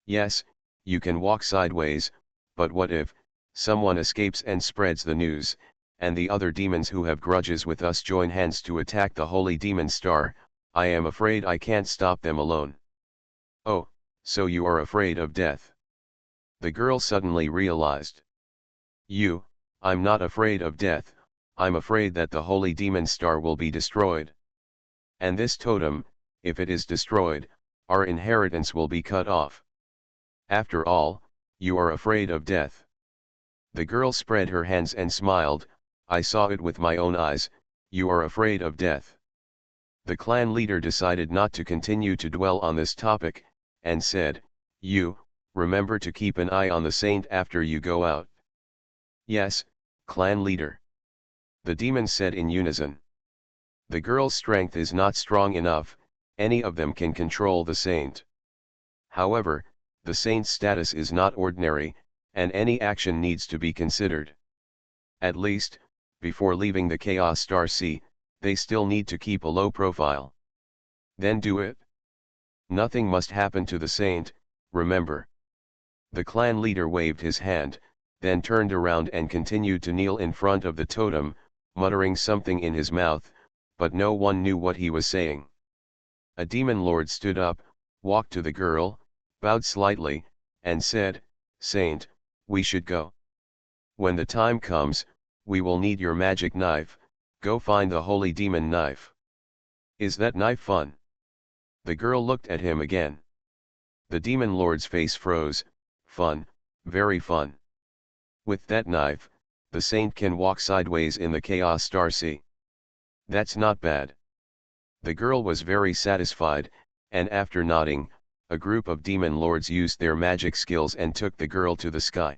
Yes, you can walk sideways, but what if someone escapes and spreads the news, and the other demons who have grudges with us join hands to attack the Holy Demon Star? I am afraid I can't stop them alone. Oh, so you are afraid of death? The girl suddenly realized. I'm not afraid of death, I'm afraid that the Holy Demon Star will be destroyed. And this totem, if it is destroyed, our inheritance will be cut off. After all, you are afraid of death. The girl spread her hands and smiled, I saw it with my own eyes, you are afraid of death. The clan leader decided not to continue to dwell on this topic, and said, you, remember to keep an eye on the saint after you go out. Yes, clan leader. The demons said in unison. The girl's strength is not strong enough, any of them can control the saint. However, the saint's status is not ordinary, and any action needs to be considered. At least, before leaving the Chaos Star Sea, they still need to keep a low profile. Then do it. Nothing must happen to the saint, remember. The clan leader waved his hand, then turned around and continued to kneel in front of the totem, muttering something in his mouth, but no one knew what he was saying. A demon lord stood up, walked to the girl, bowed slightly, and said, Saint, we should go. When the time comes, we will need your magic knife, go find the holy demon knife. Is that knife fun? The girl looked at him again. The demon lord's face froze, fun, very fun. With that knife, the saint can walk sideways in the Chaos Star Sea. That's not bad. The girl was very satisfied, and after nodding, a group of demon lords used their magic skills and took the girl to the sky.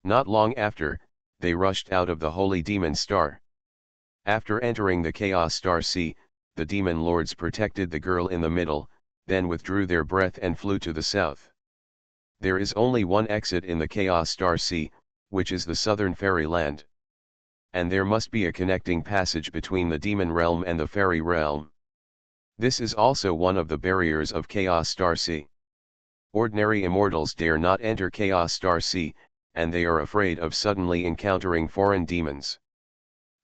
Not long after, they rushed out of the holy demon star. After entering the Chaos Star Sea, the demon lords protected the girl in the middle, then withdrew their breath and flew to the south. There is only one exit in the Chaos Star Sea, which is the southern fairy land. And there must be a connecting passage between the demon realm and the fairy realm. This is also one of the barriers of Chaos Star Sea. Ordinary immortals dare not enter Chaos Star Sea, and they are afraid of suddenly encountering foreign demons.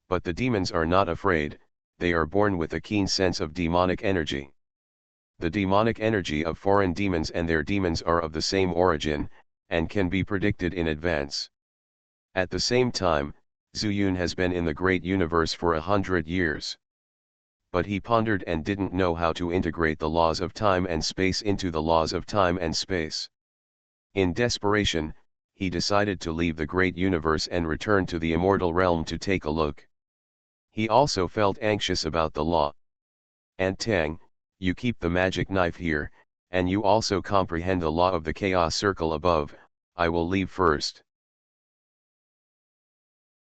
But the demons are not afraid, they are born with a keen sense of demonic energy. The demonic energy of foreign demons and their demons are of the same origin, and can be predicted in advance. At the same time, Zuyun has been in the great universe for 100 years. But he pondered and didn't know how to integrate the laws of time and space into the laws of time and space. In desperation, he decided to leave the great universe and return to the immortal realm to take a look. He also felt anxious about the law. Aunt Tang, you keep the magic knife here, and you also comprehend the law of the chaos circle above, I will leave first.